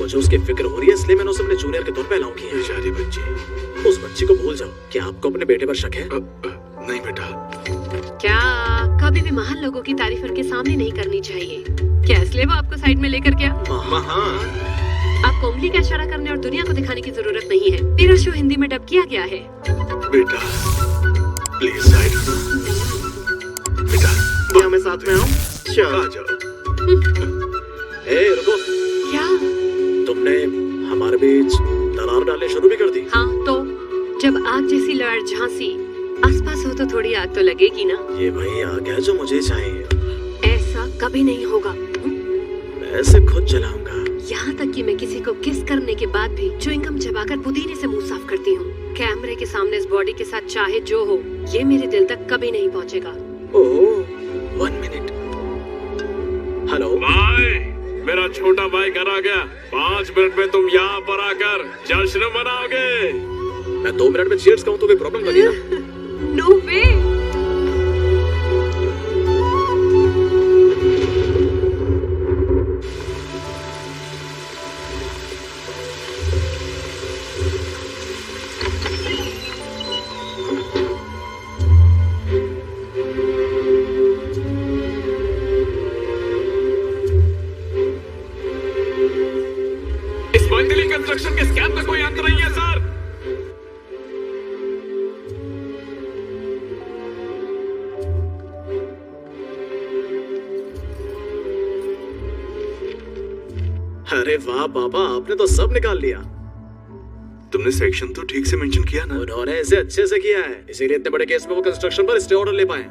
मुझे उसकी फिक्र हो रही है, इसलिए मैंने उसे अपने जूनियर के तौर पे अलाउ किया। बेचारी बच्ची। उस बच्ची को भूल जाओ। क्या आपको अपने बेटे पर शक है? नहीं बेटा। क्या कभी भी महान लोगों की तारीफ उनके सामने नहीं करनी चाहिए। क्या इसलिए वो आपको साइड में लेकर गया? आपको उंगली का इशारा करने और दुनिया को दिखाने की जरूरत नहीं है। मेरा शो हिंदी में डब किया गया है। बेटा प्लीज साइड। बेटा क्या मैं साथ में आऊं? आ जाओ। रुको। क्या तुमने हमारे बीच दरार डालने शुरू भी कर दी? हाँ तो जब आग जैसी लहर झांसी आसपास हो तो थोड़ी आग तो लगेगी ना। ये वही आग है जो मुझे चाहिए। ऐसा कभी नहीं होगा। मैं इसे खुद जलाऊंगा। यहाँ तक कि मैं किसी को किस करने के बाद भी च्युइंगम चबाकर पुदीने से मुंह साफ करती हूँ। कैमरे के सामने इस बॉडी के साथ चाहे जो हो, ये मेरे दिल तक कभी नहीं पहुँचेगा। ओह 1 मिनट। हेलो भाई मेरा छोटा भाई घर आ गया। 5 मिनट में तुम यहाँ पर आकर जश्न मनाओगे। मैं 2 मिनट में चीयर्स कहूँ तो कोई प्रॉब्लम बनी ना? नो वे। कंस्ट्रक्शन के स्कैम का कोई अंत नहीं है सर। अरे वाह पापा, आपने तो सब निकाल लिया। तुमने सेक्शन तो ठीक से मेंशन किया ना? उन्होंने इसे अच्छे से किया है, इसीलिए इतने बड़े केस में वो कंस्ट्रक्शन पर स्टे ऑर्डर ले पाए।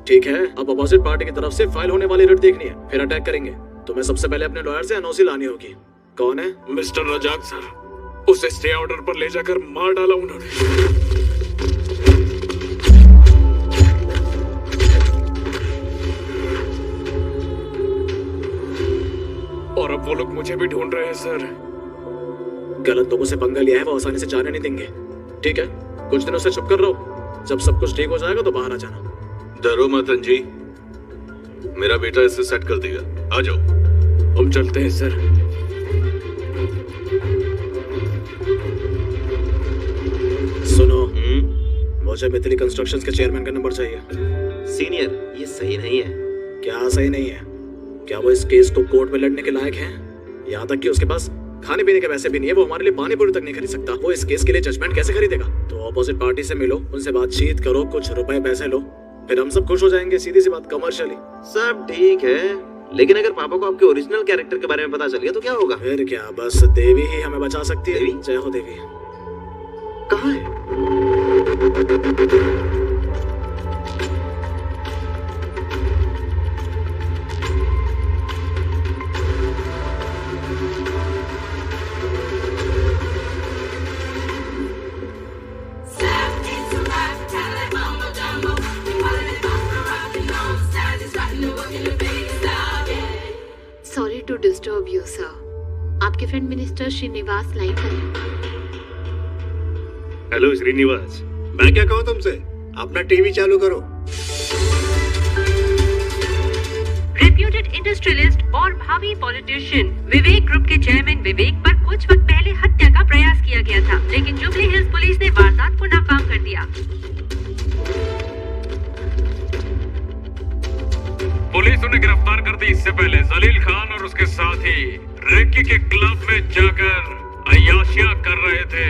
ठीक है, अब अपोजिट पार्टी की तरफ से फाइल होने वाली रिट देखनी है, फिर अटैक करेंगे। तुम्हें सबसे पहले अपने लॉयर से एनओसी लानी होगी। कौन है? Mister Razak sir. उसे स्टे ऑर्डर पर ले जाकर मार डाला उन्होंने। और अब वो लोग मुझे भी ढूंढ रहे हैं सर। गलत लोगों से पंगा लिया है, वो आसानी से जाने नहीं देंगे। ठीक है, कुछ दिनों से चुप कर रहो, जब सब कुछ ठीक हो जाएगा तो बाहर आ जाना। डरो मत अंजी, मेरा बेटा इसे सेट कर देगा। आ जाओ। हम चलते हैं सर। सुनो, मुझे मिथिली कंस्ट्रक्शंस के चेयरमैन का नंबर चाहिए। सीनियर, ये सही नहीं है। क्या सही नहीं है? क्या वो इस केस को कोर्ट में लड़ने के लायक हैं? यहाँ तक कि उसके पास खाने पीने के पैसे भी नहीं है, वो हमारे लिए पानी पूरी तक नहीं खरीद सकता। वो इस केस के लिए जजमेंट कैसे खरीदेगा? तो ऑपोजिट पार्टी से मिलो, उनसे बातचीत करो, कुछ रुपए पैसे लो, फिर हम सब खुश हो जाएंगे। सीधी सी बात, कमर्शियली। सब ठीक है, लेकिन अगर पापा को आपके ओरिजिनल कैरेक्टर के बारे में पता चल गया तो क्या होगा? फिर क्या, बस देवी ही हमें बचा सकती है। देवी? जय हो देवी। कहाँ है? Sorry to disturb you sir. आपके फ्रेंड मिनिस्टर श्रीनिवास लाइन पर है। हेलो श्रीनिवास, मैं क्या कहूँ तुमसे, अपना टीवी चालू करो। रेप्यूटेड इंडस्ट्रियलिस्ट और भावी पॉलिटिशियन विवेक ग्रुप के चेयरमैन विवेक पर कुछ वक्त पहले हत्या का प्रयास किया गया था, लेकिन जुबली हिल्स पुलिस ने वारदात को नाकाम कर दिया। पुलिस उन्हें गिरफ्तार कर दी। इससे पहले जलील खान और उसके साथी रेकी के क्लब में जाकर अय्याशियां कर रहे थे।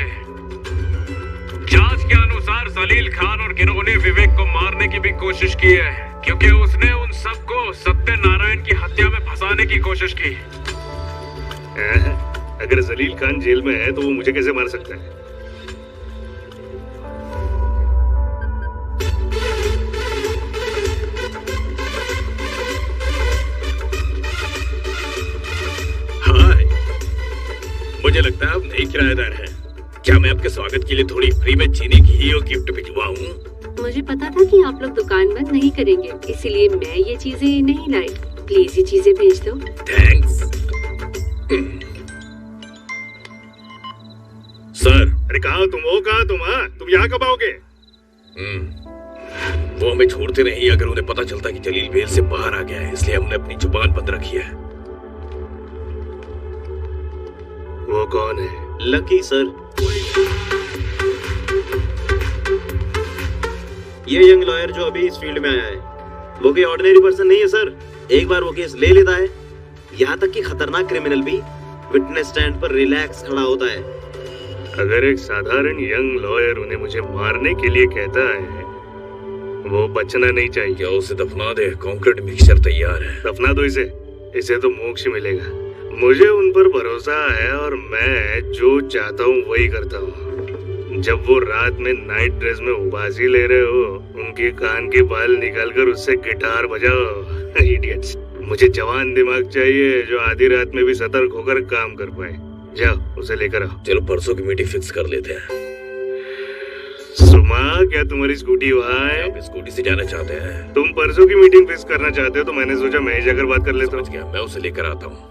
जांच के अनुसार जलील खान और गिरोह ने विवेक को मारने की भी कोशिश की है, क्योंकि उसने उन सबको सत्यनारायण की हत्या में फंसाने की कोशिश की। अगर जलील खान जेल में है तो वो मुझे कैसे मार सकता है? मुझे लगता है आप नई किराएदार हैं। क्या मैं आपके स्वागत के लिए थोड़ी फ्री में चीनी की ही गिफ्ट भिजवाऊं? मुझे पता था कि आप लोग दुकान बंद नहीं करेंगे, इसीलिए मैं ये चीजें नहीं लाई। प्लीज ये चीजें भेज दो। Thanks sir. अरे कहाँ तुम हो, कहाँ तुम? तुम यहाँ कब आओगे? वो हमें छोड़ते नहीं अगर उन्हें पता चलता कि जलील बेल से बाहर आ गया है, इसलिए हमने अपनी जुबान बंद रखी है। वो कौन है? Lucky sir. ये यंग लॉयर जो अभी इस फील्ड में आया है, वो कोई ऑर्डिनरी पर्सन नहीं है सर। एक बार वो केस ले लेता है, यहाँ तक कि खतरनाक क्रिमिनल भी विटनेस स्टैंड पर रिलैक्स खड़ा होता है। अगर एक साधारण यंग लॉयर उन्हें मुझे मारने के लिए कहता है, वो बचना नहीं चाहिए। क्या उसे दफना दे? कंक्रीट मिक्सचर तैयार है। दफना दो इसे तो मोक्ष मिलेगा। मुझे उन पर भरोसा है और मैं जो चाहता हूँ वही करता हूँ। जब वो रात में नाइट ड्रेस में उबासी ले रहे हो, उनके कान के बाल निकालकर उससे गिटार बजाओ। इडियट्स। मुझे जवान दिमाग चाहिए जो आधी रात में भी सतर्क होकर काम कर पाए। जाओ उसे लेकर आओ। चलो परसों की मीटिंग फिक्स कर लेते हैं। सुमा, क्या तुम्हारी स्कूटी वहाँ है? आप स्कूटी से जाना चाहते हैं? तुम परसों की मीटिंग फिक्स करना चाहते हो तो मैंने सोचा मैं ही जाकर बात कर लेता हूँ। मैं उसे लेकर आता हूँ।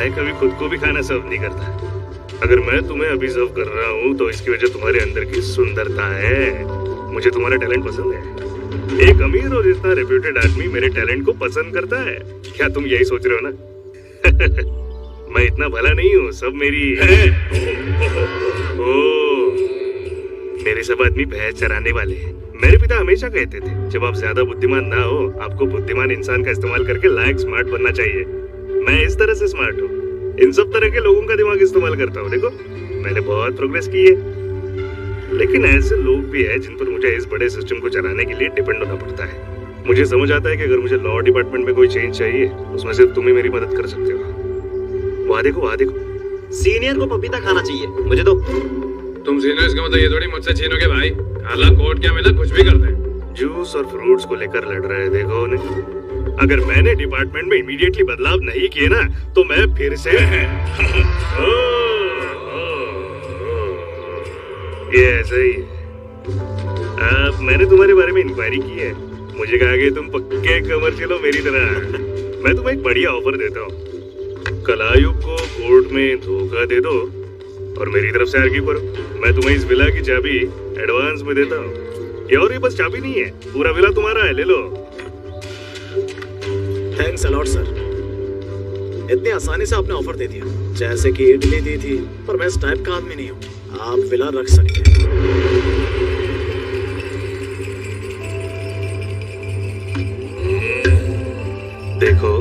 चाय कभी खुद को भी खाना सर्व नहीं करता। अगर मैं तुम्हें अभी सर्व कर रहा हूँ तो इसकी वजह तुम्हारे अंदर की सुंदरता है। मुझे तुम्हारा टैलेंट पसंद है। एक अमीर और इतना रेप्यूटेड आदमी मेरे टैलेंट को पसंद करता है। क्या तुम यही सोच रहे हो ना? मैं इतना भला नहीं हूँ, सब मेरी मेरे सब आदमी भैंस चराने वाले हैं। मेरे पिता हमेशा कहते थे जब आप ज्यादा बुद्धिमान ना हो, आपको बुद्धिमान इंसान का इस्तेमाल करके लायक स्मार्ट बनना चाहिए। मैं इस तरह से स्मार्ट हूँ, इन सब तरह के लोगों का दिमाग इस्तेमाल करता हूँ। देखो मैंने बहुत प्रोग्रेस की है, लेकिन ऐसे लोग भी हैं जिन पर मुझे इस बड़े सिस्टम को चलाने के लिए डिपेंड होना पड़ता है। मुझे समझ आता है कि अगर मुझे लॉ डिपार्टमेंट में कोई चेंज चाहिए, उसमें सिर्फ तुम ही मेरी मदद कर सकते हो। वहाँ देखो सीनियर को पपीता खाना चाहिए, मुझे तो। तुम सीनियर्स का मतलब ये थोड़ी मुझसे छीनोगे भाई। काला कोट क्या मिला, कुछ भी करते हैं। जूस और फ्रूट्स को लेकर लड़ रहे हैं, देखो उन्हें। अगर मैंने डिपार्टमेंट में इमीडिएटली बदलाव नहीं किए ना, तो मैं फिर से ये ऐसा ही है। मैंने तुम्हारे बारे में इंक्वायरी की है। मुझे कहा कि तुम पक्के कमर्शियल हो मेरी तरह। मैं तुम्हें एक बढ़िया ऑफर देता हूँ। कलायुग को कोर्ट में धोखा दे दो और मेरी तरफ से आर्ग्यू करो। मैं तुम्हें इस विला की चाबी एडवांस में देता हूँ। ये और ये बस चाबी नहीं है, पूरा विला तुम्हारा है, ले लो। Thanks a lot sir. इतनी आसानी से आपने ऑफर दे दिया, जैसे कि इडली दी थी। पर मैं इस टाइप का आदमी नहीं हूँ, आप विला रख सकते हैं। देखो,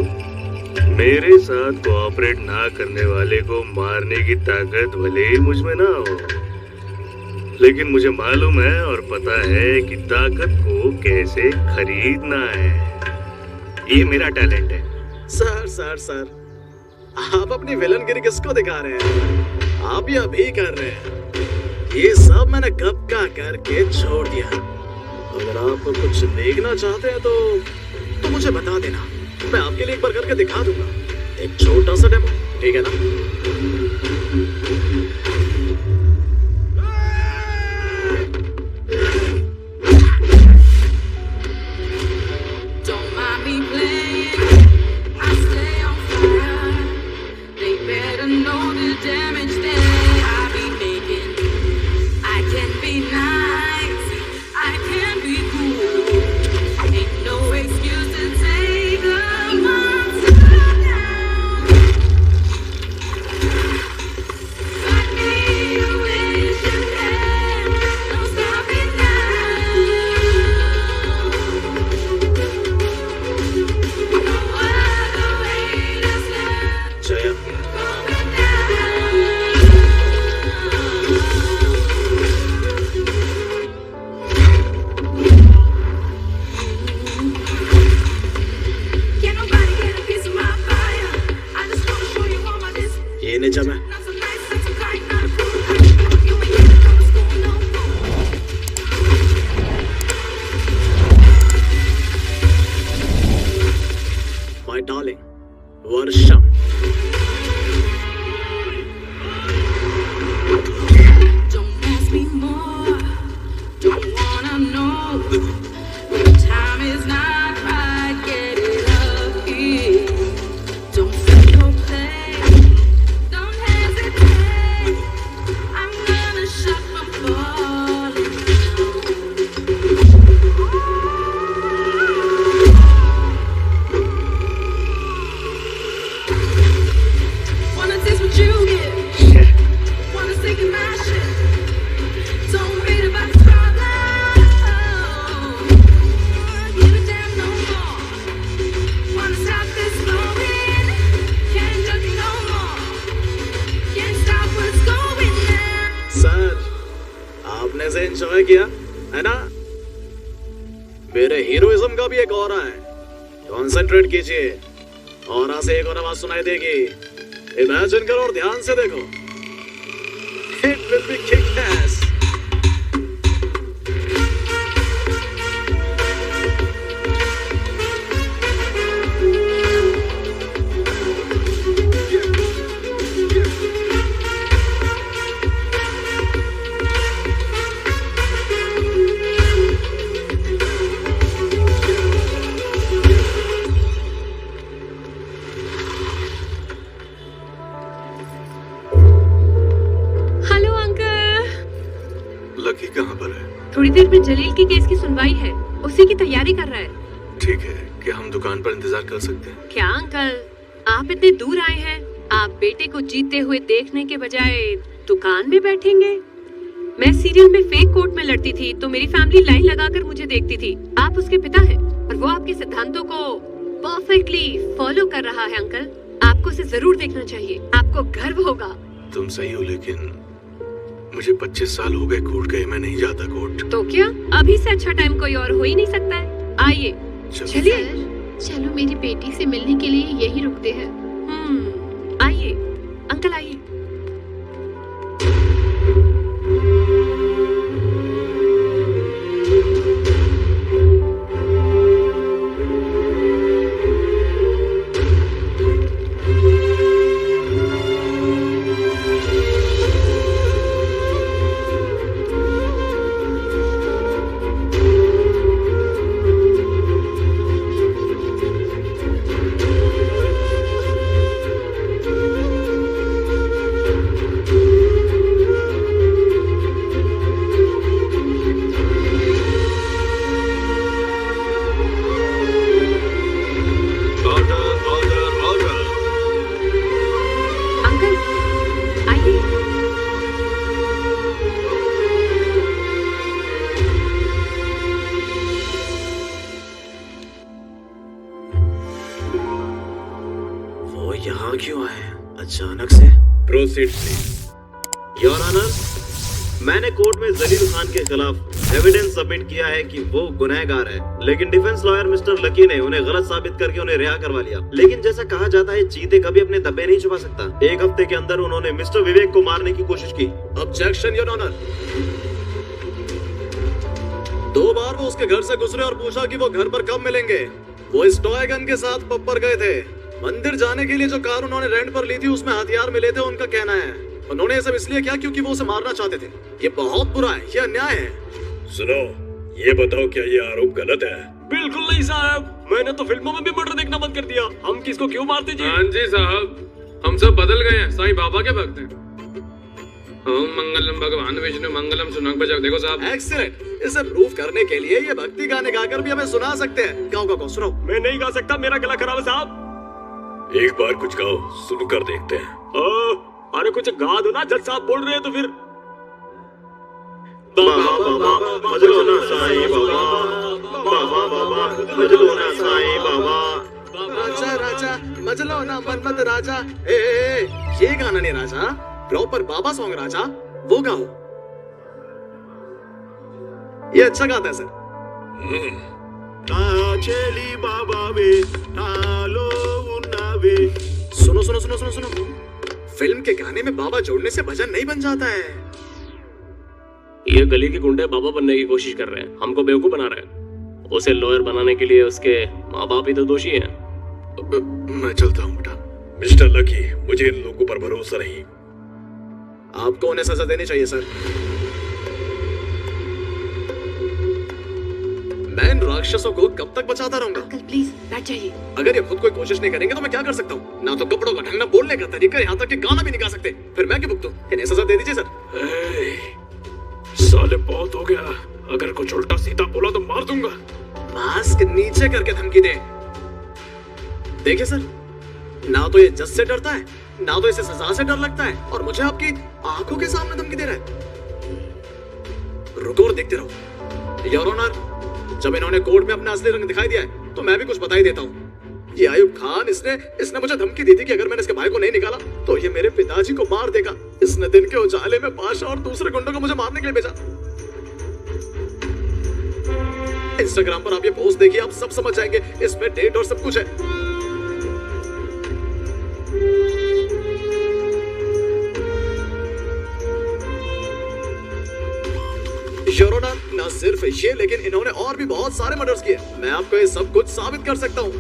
मेरे साथ कोऑपरेट ना करने वाले को मारने की ताकत भले ही मुझ में ना हो, लेकिन मुझे मालूम है और पता है कि ताकत को कैसे खरीदना है। ये मेरा टैलेंट है। सर सर सर, आप अपनी विलनगिरी किसको दिखा रहे हैं? आप ये अभी कर रहे हैं। ये सब मैंने कब का करके छोड़ दिया। अगर आप कुछ देखना चाहते हैं तो मुझे बता देना, मैं आपके लिए एक बार करके दिखा दूंगा। एक छोटा सा डेमो, ठीक है ना? एंजॉय किया है ना? मेरे हीरोइज्म का भी एक ऑरा है, कंसंट्रेट कीजिए। ऑरा से एक और आवाज सुनाई देगी, इमेजिन करो और ध्यान से देखो। It will be kick-ass. है? थोड़ी देर में जलील के केस की सुनवाई है, उसी की तैयारी कर रहा है। ठीक है, क्या हम दुकान पर इंतजार कर सकते हैं? क्या अंकल, आप इतने दूर आए हैं, आप बेटे को जीते हुए देखने के बजाय दुकान में बैठेंगे? मैं सीरियल में फेक कोर्ट में लड़ती थी तो मेरी फैमिली लाइन लगाकर मुझे देखती थी। आप उसके पिता हैं और वो आपके सिद्धांतों को परफेक्टली फॉलो कर रहा है। अंकल, आपको उसे जरूर देखना चाहिए, आपको गर्व होगा। तुम सही हो, लेकिन मुझे 25 साल हो गए कोर्ट गए, मैं नहीं जाता कोर्ट। तो क्या अभी से अच्छा टाइम कोई और हो ही नहीं सकता है? आइए चलिए। चलो मेरी बेटी से मिलने के लिए यही रुकते हैं। आइए अंकल, आइए। यहाँ क्यों आए अचानक से? Proceed please. योर ऑनर, मैंने कोर्ट में जलील खान के खिलाफ एविडेंस सबमिट किया है कि वो गुनहगार है, लेकिन डिफेंस लॉयर मिस्टर लकी ने उन्हें गलत साबित करके उन्हें रिहा करवा लिया। लेकिन जैसा कहा जाता है, चीते कभी अपने धब्बे नहीं छुपा सकता। एक हफ्ते के अंदर उन्होंने मिस्टर विवेक को मारने की कोशिश की। Objection your honour. 2 बार वो उसके घर से गुजरे और पूछा कि वो घर पर कब मिलेंगे। वो इस टॉय गन के साथ पब पर गए थे। मंदिर जाने के लिए जो कार उन्होंने रेंट पर ली थी उसमें हथियार मिले थे, उनका कहना है। उन्होंने ये सब इसलिए किया क्योंकि वो उसे मारना चाहते थे। ये बहुत बुरा है, ये अन्याय है। सुनो, ये बताओ क्या ये आरोप गलत है? बिल्कुल नहीं साहब, मैंने तो फिल्मों में भी मर्डर देखना बंद कर दिया। हम किसको क्यों मारते जी? हाँ जी साहब, हम सब बदल गए हैं, साईं बाबा के भक्त हैं। ओम मंगलम भगवान विष्णु मंगलम सुनाग बजाओ। देखो साहब, एक्सीलेंट। इसे प्रूव करने के लिए ये भक्ति गाने गाकर भी हमें सुना सकते हैं। गाओ सुनो। मैं नहीं गा सकता, मेरा गला खराब है साहब। एक बार कुछ गाओ, सुनकर देखते हैं। अरे कुछ गा दो ना, जज साहब बोल रहे हैं तो फिर। बाबा बाबा मजलो ना साईं बाबा, बाबा बाबा मजलो ना साईं बाबा। राजा राजा मजलो ना मनमत राजा। ये गाना नहीं राजा, प्रॉपर बाबा सॉन्ग राजा, वो गाओ। ये अच्छा गाता है सर। चली बाबा वे नालो उन्नावे। सुनो सुनो सुनो सुनो सुनो, फिल्म के गाने में बाबा जोड़ने से भजन नहीं बन जाता है। ये गली के गुंडे बाबा बनने की कोशिश कर रहे हैं, हमको बेवकूफ बना रहे हैं। उसे लॉयर बनाने के लिए उसके माँ बाप ही तो दोषी हैं। मैं चलता हूँ बेटा। मिस्टर लकी, मुझे इन लोगों पर भरोसा नहीं। आपको उन्हें सजा देनी चाहिए सर। मैं इन राक्षसों को कब तक बचाता रहूंगा? अंकल प्लीज बैठ जाइए। अगर ये खुद कोई कोशिश नहीं करेंगे तो मैं क्या कर सकता हूँ? ना तो कपड़ों का ढंग, ना बोलने का तरीका, यहाँ तक कि गाना भी नहीं गा सकते। फिर मैं क्यों भुगतूं? इन्हें सजा दे दीजिए सर। साले बहुत हो गया, अगर कुछ उल्टा सीधा बोला तो मार दूंगा। मास्क नीचे करके धमकी दे। देखिए सर, ना तो ये जज से डरता है, ना तो इसे सजा से डर लगता है, और मुझे आपकी आंखों के सामने धमकी दे रहा है। रुको और देखते रहो। योर ऑनर, जब इन्होंने कोर्ट में अपना असली रंग दिखाई दिया है तो मैं भी कुछ बता ही देता हूँ। ये आयुब खान, इसने मुझे धमकी दी थी कि अगर मैंने इसके भाई को नहीं निकाला तो ये मेरे पिताजी को मार देगा। इसने दिन के उजाले में पाशा और दूसरे गुंडों को मुझे मारने के लिए भेजा। इंस्टाग्राम पर आप ये पोस्ट देखिए, आप सब समझ जाएंगे। इसमें डेट और सब कुछ है। योर ऑनर, न सिर्फ ये, लेकिन इन्होंने और भी बहुत सारे मर्डर्स किए। मैं आपको ये सब कुछ साबित कर सकता हूँ।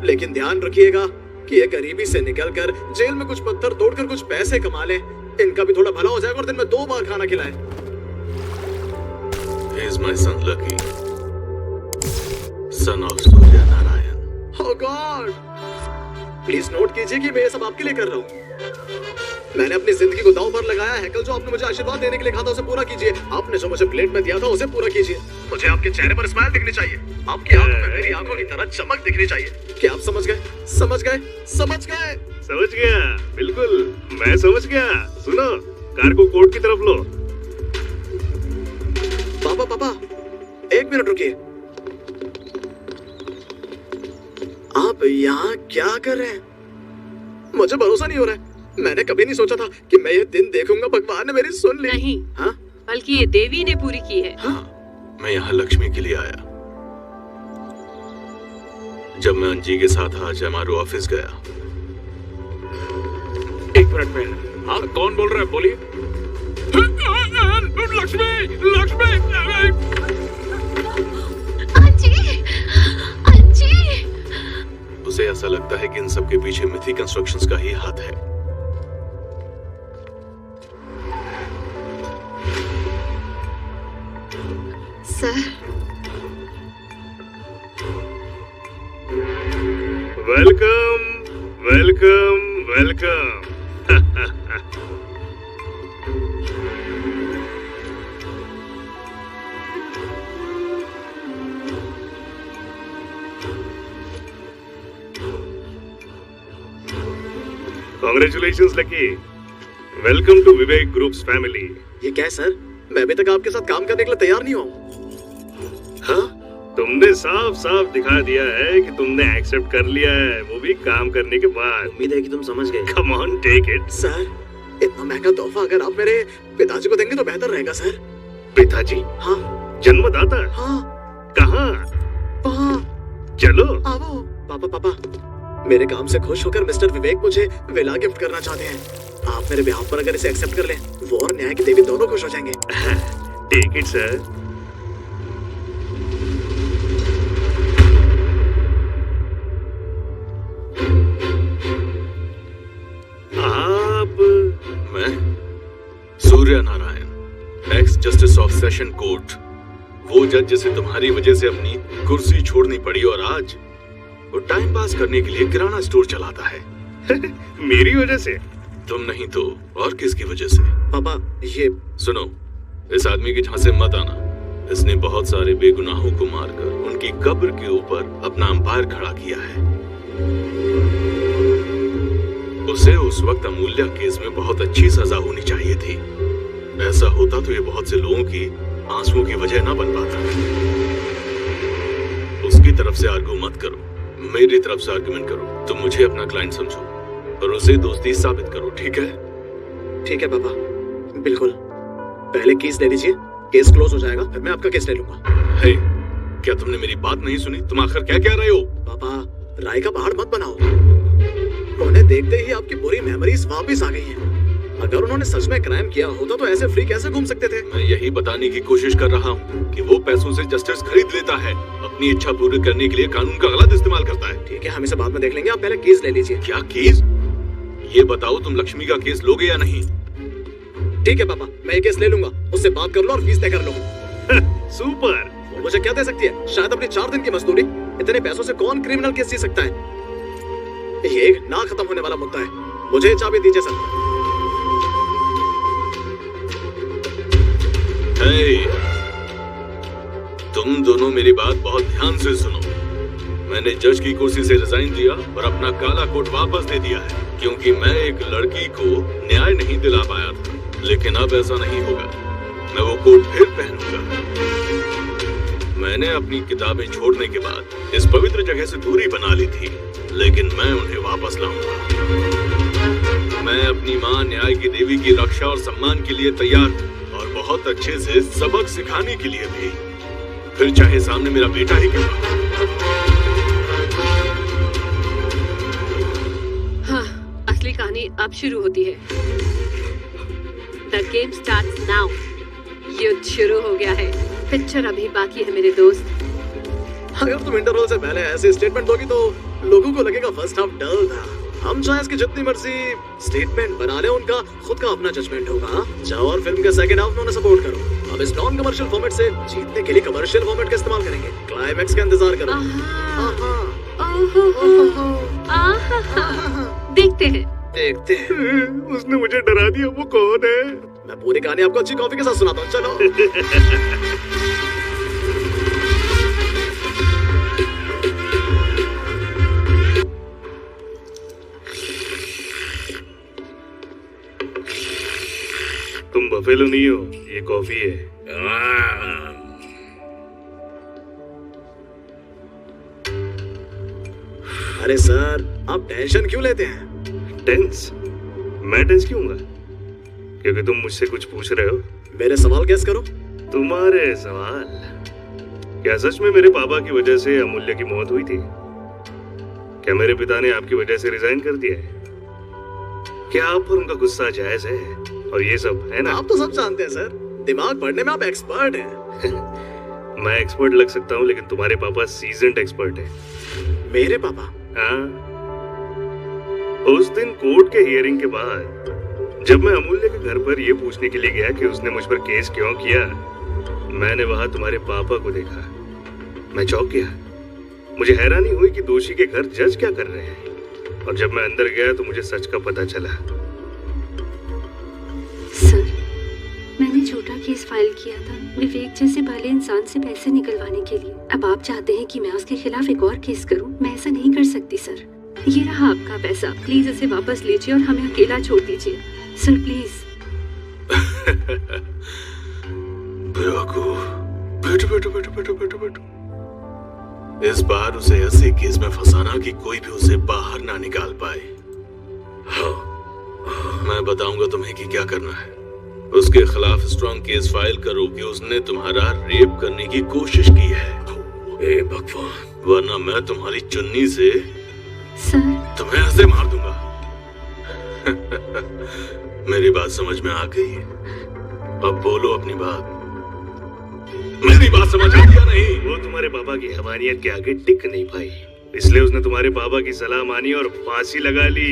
लेकिन ध्यान रखिएगा कि ये गरीबी से निकलकर जेल में कुछ पत्थर तोड़कर कुछ पैसे कमा ले। इनका भी थोड़ा भला हो जाएगा और दिन में 2 बार खाना खिलाए। He is my son Lucky, son of Surya Narayan. Oh God! Please note कीजिए कि मैं ये सब आपके लिए कर रहा हूँ। मैंने अपनी जिंदगी को दांव पर लगाया है। कल जो आपने मुझे आशीर्वाद देने के लिए कहा था उसे पूरा कीजिए। आपने जो मुझे प्लेट में दिया था उसे पूरा कीजिए। मुझे आपके चेहरे पर स्माइल दिखनी चाहिए। आपकी आंखों में मेरी आंखों की तरह चमक दिखनी चाहिए। क्या आप समझ गए? समझ गए? समझ गए? समझ गया, बिल्कुल मैं समझ गया। सुनो, कार को कोर्ट की तरफ लो। पापा पापा, एक मिनट रुकिए। आप यहाँ क्या कर रहे हैं? मुझे भरोसा नहीं हो रहा है। मैंने कभी नहीं सोचा था कि मैं ये दिन देखूंगा। भगवान ने मेरी सुन ली। नहीं, हाँ? बल्कि ये देवी ने पूरी की है। हाँ, मैं यहाँ लक्ष्मी के लिए आया। जब मैं अंजी के साथ आज हमारे ऑफिस गया। एक मिनट में। हाँ, कौन बोल रहा है? बोलिए। लक्ष्मी, लक्ष्मी। अंजी, अंजी। उसे ऐसा लगता है कि इन सब के पीछे मिथि कंस्ट्रक्शंस का ही हाथ है। Sir, welcome, welcome, welcome. Congratulations, lucky. Welcome to Vivek groups family. ये क्या है सर? मैं अभी तक आपके साथ काम करने के लिए तैयार नहीं हूँ। हाँ, तुमने साफ साफ दिखा दिया है कि तुमने एक्सेप्ट कर लिया है, वो भी काम करने के बाद। उम्मीद है कि तुम समझ गए। Come on, take it. Sir, इतना महंगा तोहफा अगर आप मेरे पिताजी को देंगे तो बेहतर रहेगा सर। पिताजी? हाँ। जन्मदाता? हाँ। कहाँ? वहाँ। चलो। आओ। पापा पापा, मेरे काम से खुश होकर मिस्टर विवेक मुझे विला गिफ्ट करना चाहते हैं। आप मेरे ब्याह पर अगर इसे एक्सेप्ट कर लें, वो और न्याय की देवी दोनों खुश हो जाएंगे। Take it sir. मैं Surya Narayan, ex justice of session court, वो जज जिसे तुम्हारी वजह से अपनी कुर्सी छोड़नी पड़ी और आज वो टाइम पास करने के लिए किराना स्टोर चलाता है। मेरी वजह से? तुम नहीं तो और किसकी वजह से? पापा, ये सुनो, इस आदमी के झांसे मत आना। इसने बहुत सारे बेगुनाहों को मारकर उनकी कब्र के ऊपर अपना अंपायर खड़ा किया है। उसे उस वक्त अमूल्य केस में बहुत अच्छी सजा होनी चाहिए थी। ऐसा होता तो ये बहुत से लोगों की आंसुओं की वजह ना बन पाता। उसकी तरफ से आर्गू मत करो, मेरी तरफ से आर्गुमेंट करो। तुम मुझे अपना क्लाइंट समझो और उसे दोस्ती साबित करो, ठीक है? ठीक है पापा, बिल्कुल। पहले केस ले लीजिए, केस क्लोज हो जाएगा, फिर मैं आपका केस ले लूंगा। हे, क्या तुमने मेरी बात नहीं सुनी? तुम आखिर क्या कह रहे हो? पापा, राय का पहाड़ मत बनाओ। उन्हें देखते ही आपकी बुरी मेमोरीज वापस आ गई हैं। अगर उन्होंने सच में क्राइम किया होता तो ऐसे फ्री कैसे घूम सकते थे? मैं यही बताने की कोशिश कर रहा हूँ कि वो पैसों से जस्टिस खरीद लेता है, अपनी इच्छा पूरी करने के लिए कानून का गलत इस्तेमाल करता है। ठीक है, हम इसे बाद में देख लेंगे, आप पहले केस ले लीजिए। क्या केस? ये बताओ, तुम लक्ष्मी का केस लोगे या नहीं? ठीक है पापा, मैं ये केस ले लूंगा, उससे बात कर लो और फीस तय कर लो। सुपर। वो मुझे क्या दे सकती है? शायद अपनी 4 दिन की मजदूरी। इतने पैसों से कौन क्रिमिनल केस जी सकता है? ये एक ना खत्म होने वाला मुद्दा है। मुझे चाबी दीजिए सर। हे, तुम दोनों मेरी बात बहुत ध्यान से सुनो। मैंने जज की कुर्सी से रिजाइन दिया और अपना काला कोट वापस दे दिया है, क्योंकि मैं एक लड़की को न्याय नहीं दिला पाया था। लेकिन अब ऐसा नहीं होगा, मैं वो कोट फिर पहनूंगा। मैंने अपनी किताबें छोड़ने के बाद इस पवित्र जगह से दूरी बना ली थी, लेकिन मैं उन्हें वापस लाऊंगा। मैं अपनी माँ न्याय की देवी की रक्षा और सम्मान के लिए तैयार हूँ, और बहुत अच्छे से सबक सिखाने के लिए भी, फिर चाहे सामने मेरा बेटा ही क्यों ना। हाँ, असली कहानी अब शुरू होती है। The game starts now. युद्ध शुरू हो गया है। पिक्चर अभी बाकी है मेरे दोस्त। अगर तुम इंटरवल से पहले ऐसे स्टेटमेंट दोगी तो लोगों को लगेगा फर्स्ट हाफ डल था। हम चाहे इसकी जितनी मर्जी स्टेटमेंट बना ले, उनका खुद का अपना जजमेंट होगा। जाओ और फिल्म के सेकंड हाफ में उन्हें सपोर्ट करो। अब इस नॉन कमर्शियल फॉर्मेट से जीतने के लिए कमर्शियल फॉर्मेट का इस्तेमाल करेंगे। क्लाइमैक्स का इंतजार करो। देखते हैं। देखते हैं। उसने मुझे डरा दिया। वो कौन है? मैं पूरी कहानी आपको अच्छी कॉफी के साथ सुनाता हूँ, चलो। तुम बफेलो नहीं हो, ये कॉफी है। अरे सर, आप टेंशन क्यों लेते हैं? टेंस? मैं टेंस क्यों हूँगा? क्योंकि तुम मुझसे कुछ पूछ रहे हो। मेरे सवाल गैस करो। तुम्हारे सवाल? क्या सच में मेरे पापा की वजह से अमूल्य की मौत हुई थी? क्या मेरे पिता ने आपकी वजह से रिजाइन कर दिया है? क्या आप पर उनका गुस्सा जायज है? और ये सब है ना? आप तो सब जानते हैं सर, दिमाग पढ़ने में आप एक्सपर्ट हैं। मैं एक्सपर्ट लग सकता हूँ, लेकिन तुम्हारे पापा सीजन्ड एक्सपर्ट है। मेरे पापा? हाँ। उस दिन कोर्ट के हियरिंग के बाद जब मैं अमूल्य के घर पर ये पूछने के लिए गया कि उसने मुझ पर केस क्यों किया, मैंने वहां तुम्हारे पापा को देखा। मैं चौंक गया। मुझे हैरानी हुई कि दोषी के घर जज क्या कर रहे हैं। और जब मैं अंदर गया तो मुझे सच का पता चला। सर, मैंने झूठा केस फाइल किया था विवेक जैसे भले इंसान से पैसे निकलवाने के लिए। अब आप चाहते हैं कि मैं उसके खिलाफ एक और केस करूं? मैं ऐसा नहीं कर सकती सर। ये रहा आपका पैसा, प्लीज इसे वापस लीजिए और हमें अकेला छोड़ दीजिए सर, प्लीज। बैठो बैठो बैठो बैठो बैठो बैठो। इस बार उसे ऐसे केस में फंसाना कि कोई भी उसे बाहर ना निकाल पाए। हाँ, मैं बताऊंगा तुम्हें कि क्या करना है। उसके खिलाफ स्ट्रॉन्ग केस फाइल करो कि उसने तुम्हारा रेप करने की कोशिश की है। ए भगवान, वरना मैं तुम्हारी चुन्नी से सर तुम्हें ऐसे मार दूंगा। मेरी बात समझ में आ गई? अब बोलो अपनी बात। मेरी बात समझ आई या नहीं? वो तुम्हारे पापा की हवानियत के आगे टिक नहीं पाई, इसलिए उसने तुम्हारे पापा की सलाह मानी और फांसी लगा ली।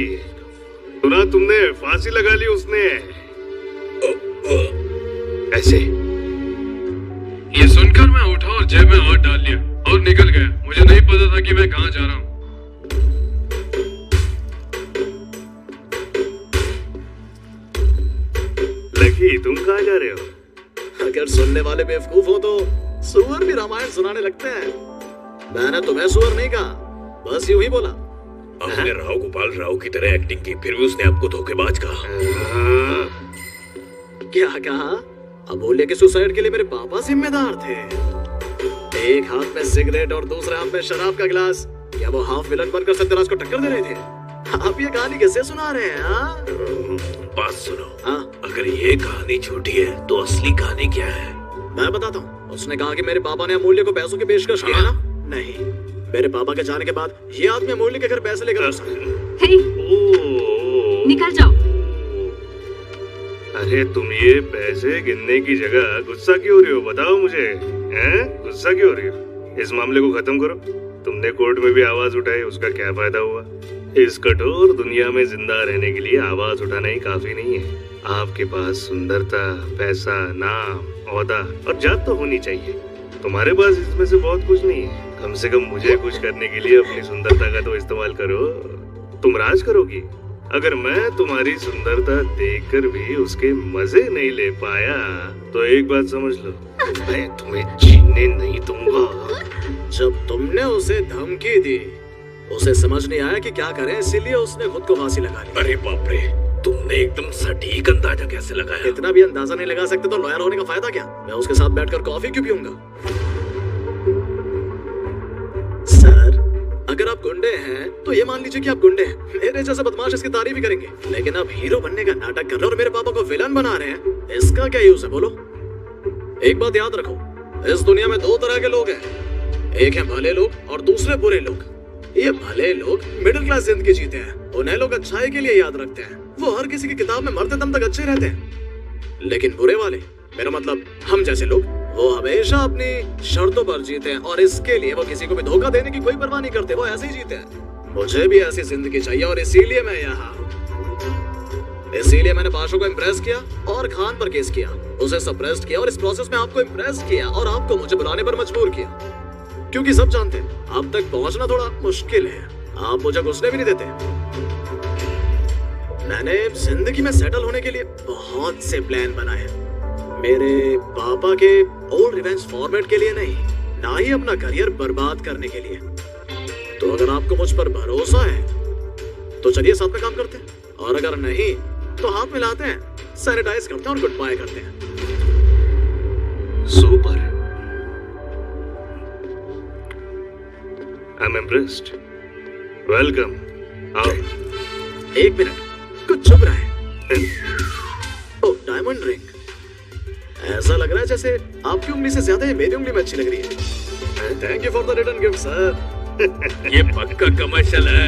सुना तुमने? फांसी लगा ली उसने। ऐसे ये सुनकर मैं उठा और जेब में हाथ डाल लिया और निकल गया। मुझे नहीं पता था कि मैं कहाँ जा रहा हूँ। लकी, तुम कहाँ जा रहे हो? अगर सुनने वाले बेवकूफ हो तो सुअर भी रामायण सुनाने लगते हैं। मैंने तुम्हें सुअर नहीं कहा, बस यूं ही बोला। आपने राव गोपाल राव की तरह एक्टिंग की, फिर भी उसने आपको धोखेबाज कहा। क्या कहा? अमूल्य के सुसाइड के लिए मेरे पापा जिम्मेदार थे। एक हाथ में सिगरेट और दूसरे हाथ में शराब का गिलास। क्या वो हाफ विलन बनकर सत्यराज को टक्कर दे रहे थे? आप ये कहानी कैसे सुना रहे हैं? हाँ? बात सुनो। हाँ? अगर ये कहानी झूठी है तो असली कहानी क्या है? मैं बताता हूँ। उसने कहा कि मेरे पापा ने अमूल्य को पैसों की पेशकश की है ना? नहीं, मेरे पापा के जाने के बाद ये आदमी अमूल्य के घर पैसे लेकर हे, निकल जाओ। अरे तुम ये पैसे गिनने की जगह गुस्सा क्यों हो रही हो? बताओ मुझे, हैं? गुस्सा क्यों हो रही हो? इस मामले को खत्म करो। तुमने कोर्ट में भी आवाज उठाई, उसका क्या फायदा हुआ? इस कठोर दुनिया में जिंदा रहने के लिए आवाज उठाना ही काफी नहीं है। आपके पास सुंदरता, पैसा, नाम, ओहदा और जात तो होनी चाहिए। तुम्हारे पास इसमें से बहुत कुछ नहीं है। कम से कम मुझे कुछ करने के लिए अपनी सुंदरता का तो इस्तेमाल करो। तुम राज करोगी। अगर मैं तुम्हारी सुंदरता देखकर भी उसके मजे नहीं ले पाया तो एक बात समझ लो, मैं तुम्हें जीने नहीं दूंगा। जब तुमने उसे धमकी दी, उसे समझ नहीं आया कि क्या करें, इसीलिए उसने खुद को फांसी लगा ली। अरे बाप रे, तुमने एकदम सटीक अंदाजा कैसे लगाया? इतना भी अंदाजा नहीं लगा सकते तो लॉयर होने का फायदा क्या? मैं उसके साथ बैठकर कॉफी क्यों पीऊंगा? सर, अगर आप गुंडे हैं तो ये मान लीजिए कि आप गुंडे हैं। मेरे जैसे बदमाश इसकी तारीफ ही करेंगे, लेकिन आप हीरो बनने का नाटक कर रहे हो और मेरे पापा को विलन बना रहे हैं। इसका क्या यूज है बोलो? एक बात याद रखो, इस दुनिया में दो तरह के लोग हैं। एक है भले लोग और दूसरे बुरे लोग। ये भले लोग मिडिल क्लास जिंदगी जीते हैं, उन्हें लोग अच्छाई के लिए याद रखते हैं। वो हर किसी की किताब में मरते दम तक अच्छे रहते हैं। लेकिन बुरे वाले, मेरा मतलब हम जैसे लोग, वो हमेशा अपनी शर्तों पर जीते हैं और इसके लिए वो किसी को भी धोखा देने की कोई परवाह नहीं करते। वो ऐसे ही जीते हैं। मुझे भी ऐसी जिंदगी चाहिए और इसीलिए मैं यहाँ हूँ। इसीलिए मैंने पाशो को इम्प्रेस किया और खान पर केस किया, उसे सप्रेस्ड किया और इस प्रोसेस में आपको इम्प्रेस किया और आपको मुझे बुलाने पर मजबूर किया। क्योंकि सब जानते हैं अब तक पहुंचना थोड़ा मुश्किल है। आप मुझे घुसने भी नहीं देते। मैंने जिंदगी में सेटल होने के लिए बहुत से प्लान बनाए। मेरे पापा के ओल्ड रिवेंज फॉर्मेट के लिए नहीं, ना ही अपना करियर बर्बाद करने के लिए। तो अगर आपको मुझ पर भरोसा है तो चलिए साथ में काम करते हैं, और अगर नहीं तो हाथ मिलाते हैं, सैनिटाइज करते हैं और गुड बाय करते हैं। Super. I am impressed. Welcome. आओ। एक मिनट, कुछ चुभ रहा है। ओह, डायमंड रिंग। ऐसा लग रहा है जैसे आपकी उंगली से ज्यादा ये मेरी उंगली में अच्छी लग रही है। Thank you for the return gift sir. ये पक्का कमर्शियल है।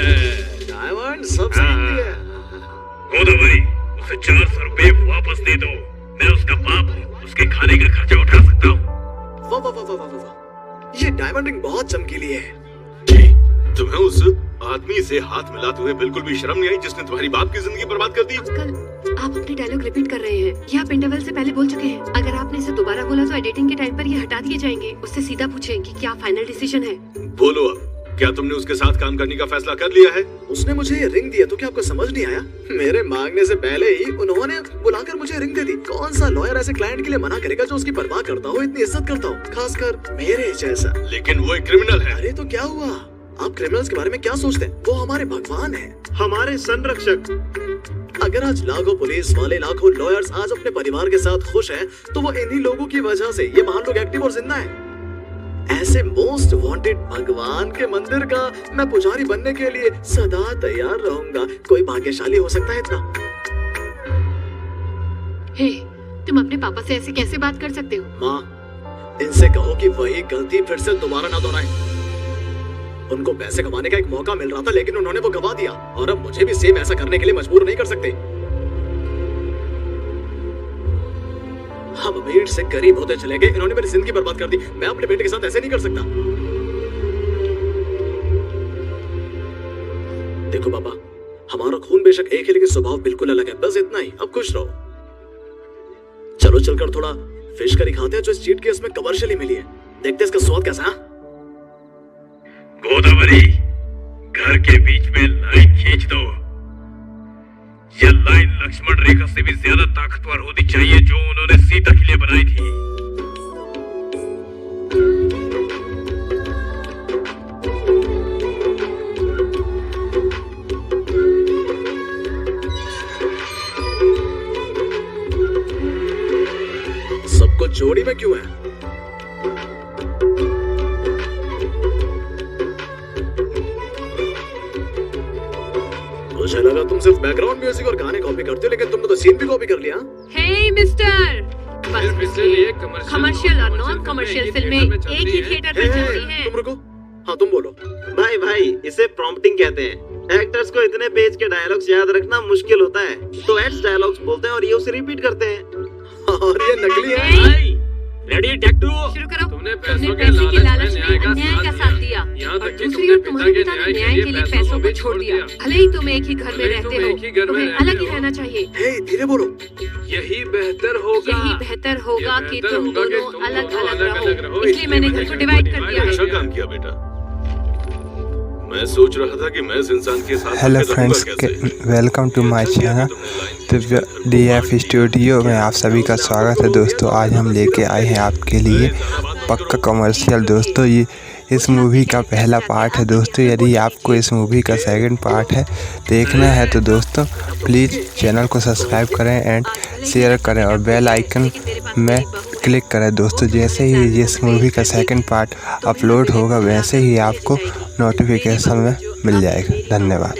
डायमंड सब सही है। गोदा भाई, उसे 400 रुपए वापस दे दो। मैं उसका बाप हूँ, उसके खाने का खर्चा उठा सकता हूँ। वाह वाह वाह वाह वाह, ये डायमंड रिंग बहुत चमकीली है। तुम्हें उस आदमी से हाथ मिलाते हुए बिल्कुल भी शर्म नहीं आई जिसने तुम्हारी बाप की जिंदगी बर्बाद कर दी? अंकल, आप अपने डायलॉग रिपीट कर रहे हैं। ये आप इंटरवल से पहले बोल चुके हैं। अगर आपने इसे दोबारा बोला तो एडिटिंग के टाइम पर ये हटा दिए जाएंगे। उससे सीधा पूछें कि क्या फाइनल डिसीजन है। बोलो अब, क्या तुमने उसके साथ काम करने का फैसला कर लिया है? उसने मुझे ये रिंग दिया तो क्या आपको समझ नहीं आया? मेरे मांगने से पहले ही उन्होंने बुलाकर मुझे रिंग दे दी। कौन सा लॉयर ऐसे क्लाइंट के लिए मना करेगा जो उसकी परवाह करता हो, इतनी इज्जत करता हो, खासकर मेरे जैसा। लेकिन वो एक क्रिमिनल है। अरे तो क्या हुआ? आप क्रिमिनल्स के बारे में क्या सोचते हैं? वो हमारे भगवान हैं, हमारे संरक्षक। अगर आज लाखों पुलिस वाले, लाखों लॉयर्स आज अपने परिवार के साथ खुश हैं, तो वो इन्हीं लोगों की वजह से ये महान लोग एक्टिव और जिंदा हैं। ऐसे मोस्ट वांटेड भगवान के मंदिर का मैं पुजारी बनने के लिए सदा तैयार रहूंगा। कोई भाग्यशाली हो सकता है इतना? हे, तुम अपने पापा से ऐसे कैसे बात कर सकते हो? माँ, इनसे कहो कि वही गलती फिर से दोबारा ना दोहराएं। उनको पैसे कमाने का एक मौका मिल रहा था, लेकिन उन्होंने वो गवा दिया, और अब मुझे भी सेम ऐसा करने के लिए मजबूर नहीं कर सकते। हम अमीर से गरीब होते चले गए, इन्होंने मेरी जिंदगी बर्बाद कर दी। मैं अपने बेटे के साथ ऐसे नहीं कर सकता। देखो पापा, हमारा खून बेशक एक है, लेकिन स्वभाव बिल्कुल अलग है। बस इतना ही, अब खुश रहो। चलो चलकर थोड़ा फिश करी खाते हैं जो इस चीट केस में कमर्शियली मिली है। देखते हैं इसका स्वाद कैसा है। गोदावरी, घर के बीच में लाइन खींच दो। यह लाइन लक्ष्मण रेखा से भी ज्यादा ताकतवर होनी चाहिए जो उन्होंने सीता के लिए बनाई थी। सब कुछ जोड़ी में क्यों है? मुझे लगा तुम सिर्फ बैकग्राउंड म्यूजिक और गाने कॉपी करते हो, लेकिन तुमने तो सीन भी कॉपी कर लिया। हे मिस्टर, कमर्शियल और नॉन फिल्में कमर्शियल एक फिल्में थिएटर में एक ही चलती थिएटर में चल रही हैं। तुम रुको। हाँ तुम बोलो। भाई इसे प्रॉम्प्टिंग कहते हैं। एक्टर्स को इतने पेज के डायलॉग्स याद रखना मुश्किल होता है, तो एड्स डायलॉग्स बोलते हैं और ये उसे रिपीट करते हैं। और ये नकली है। Ready take two. शुरू करो। तुमने तुमने पैसों के पैसे के लालच न्याय में का अन्याय का साथ दिया, यहाँ और तक कि दूसरी तुमने ओर तुम्हारे पिता पिता के ने न्याय के लिए पैसों को छोड़ दिया। भले ही तुम एक ही घर में भले ही रहते तुम हो, एक ही घर में तुम्हें रहते अलग ही हो। रहना चाहिए। हे धीरे बोलो। यही बेहतर होगा। यही बेहतर होगा कि बेहतर तुम होगा कि दोनों तुम अलग दोनों अलग अलग-अलग रहो। रहो। इसलिए मैंने घर को डिवाइड कर दिया अच्छा है। काम किया बेटा। मैं सोच रहा था कि मैं इस इंसान के साथ हेलो रहूंगा फ्रेंड्स, कैसे। Welcome to my channel DF studio में आप सभी का स्वागत है दोस्तों। आज हम लेके आए हैं आपके लिए पक्का कमर्शियल दोस्तों। ये इस मूवी का पहला पार्ट है दोस्तों। यदि आपको इस मूवी का सेकंड पार्ट है देखना है तो दोस्तों प्लीज़ चैनल को सब्सक्राइब करें एंड शेयर करें और बेल आइकन में क्लिक करें दोस्तों। जैसे ही इस मूवी का सेकंड पार्ट अपलोड होगा वैसे ही आपको नोटिफिकेशन में मिल जाएगा। धन्यवाद।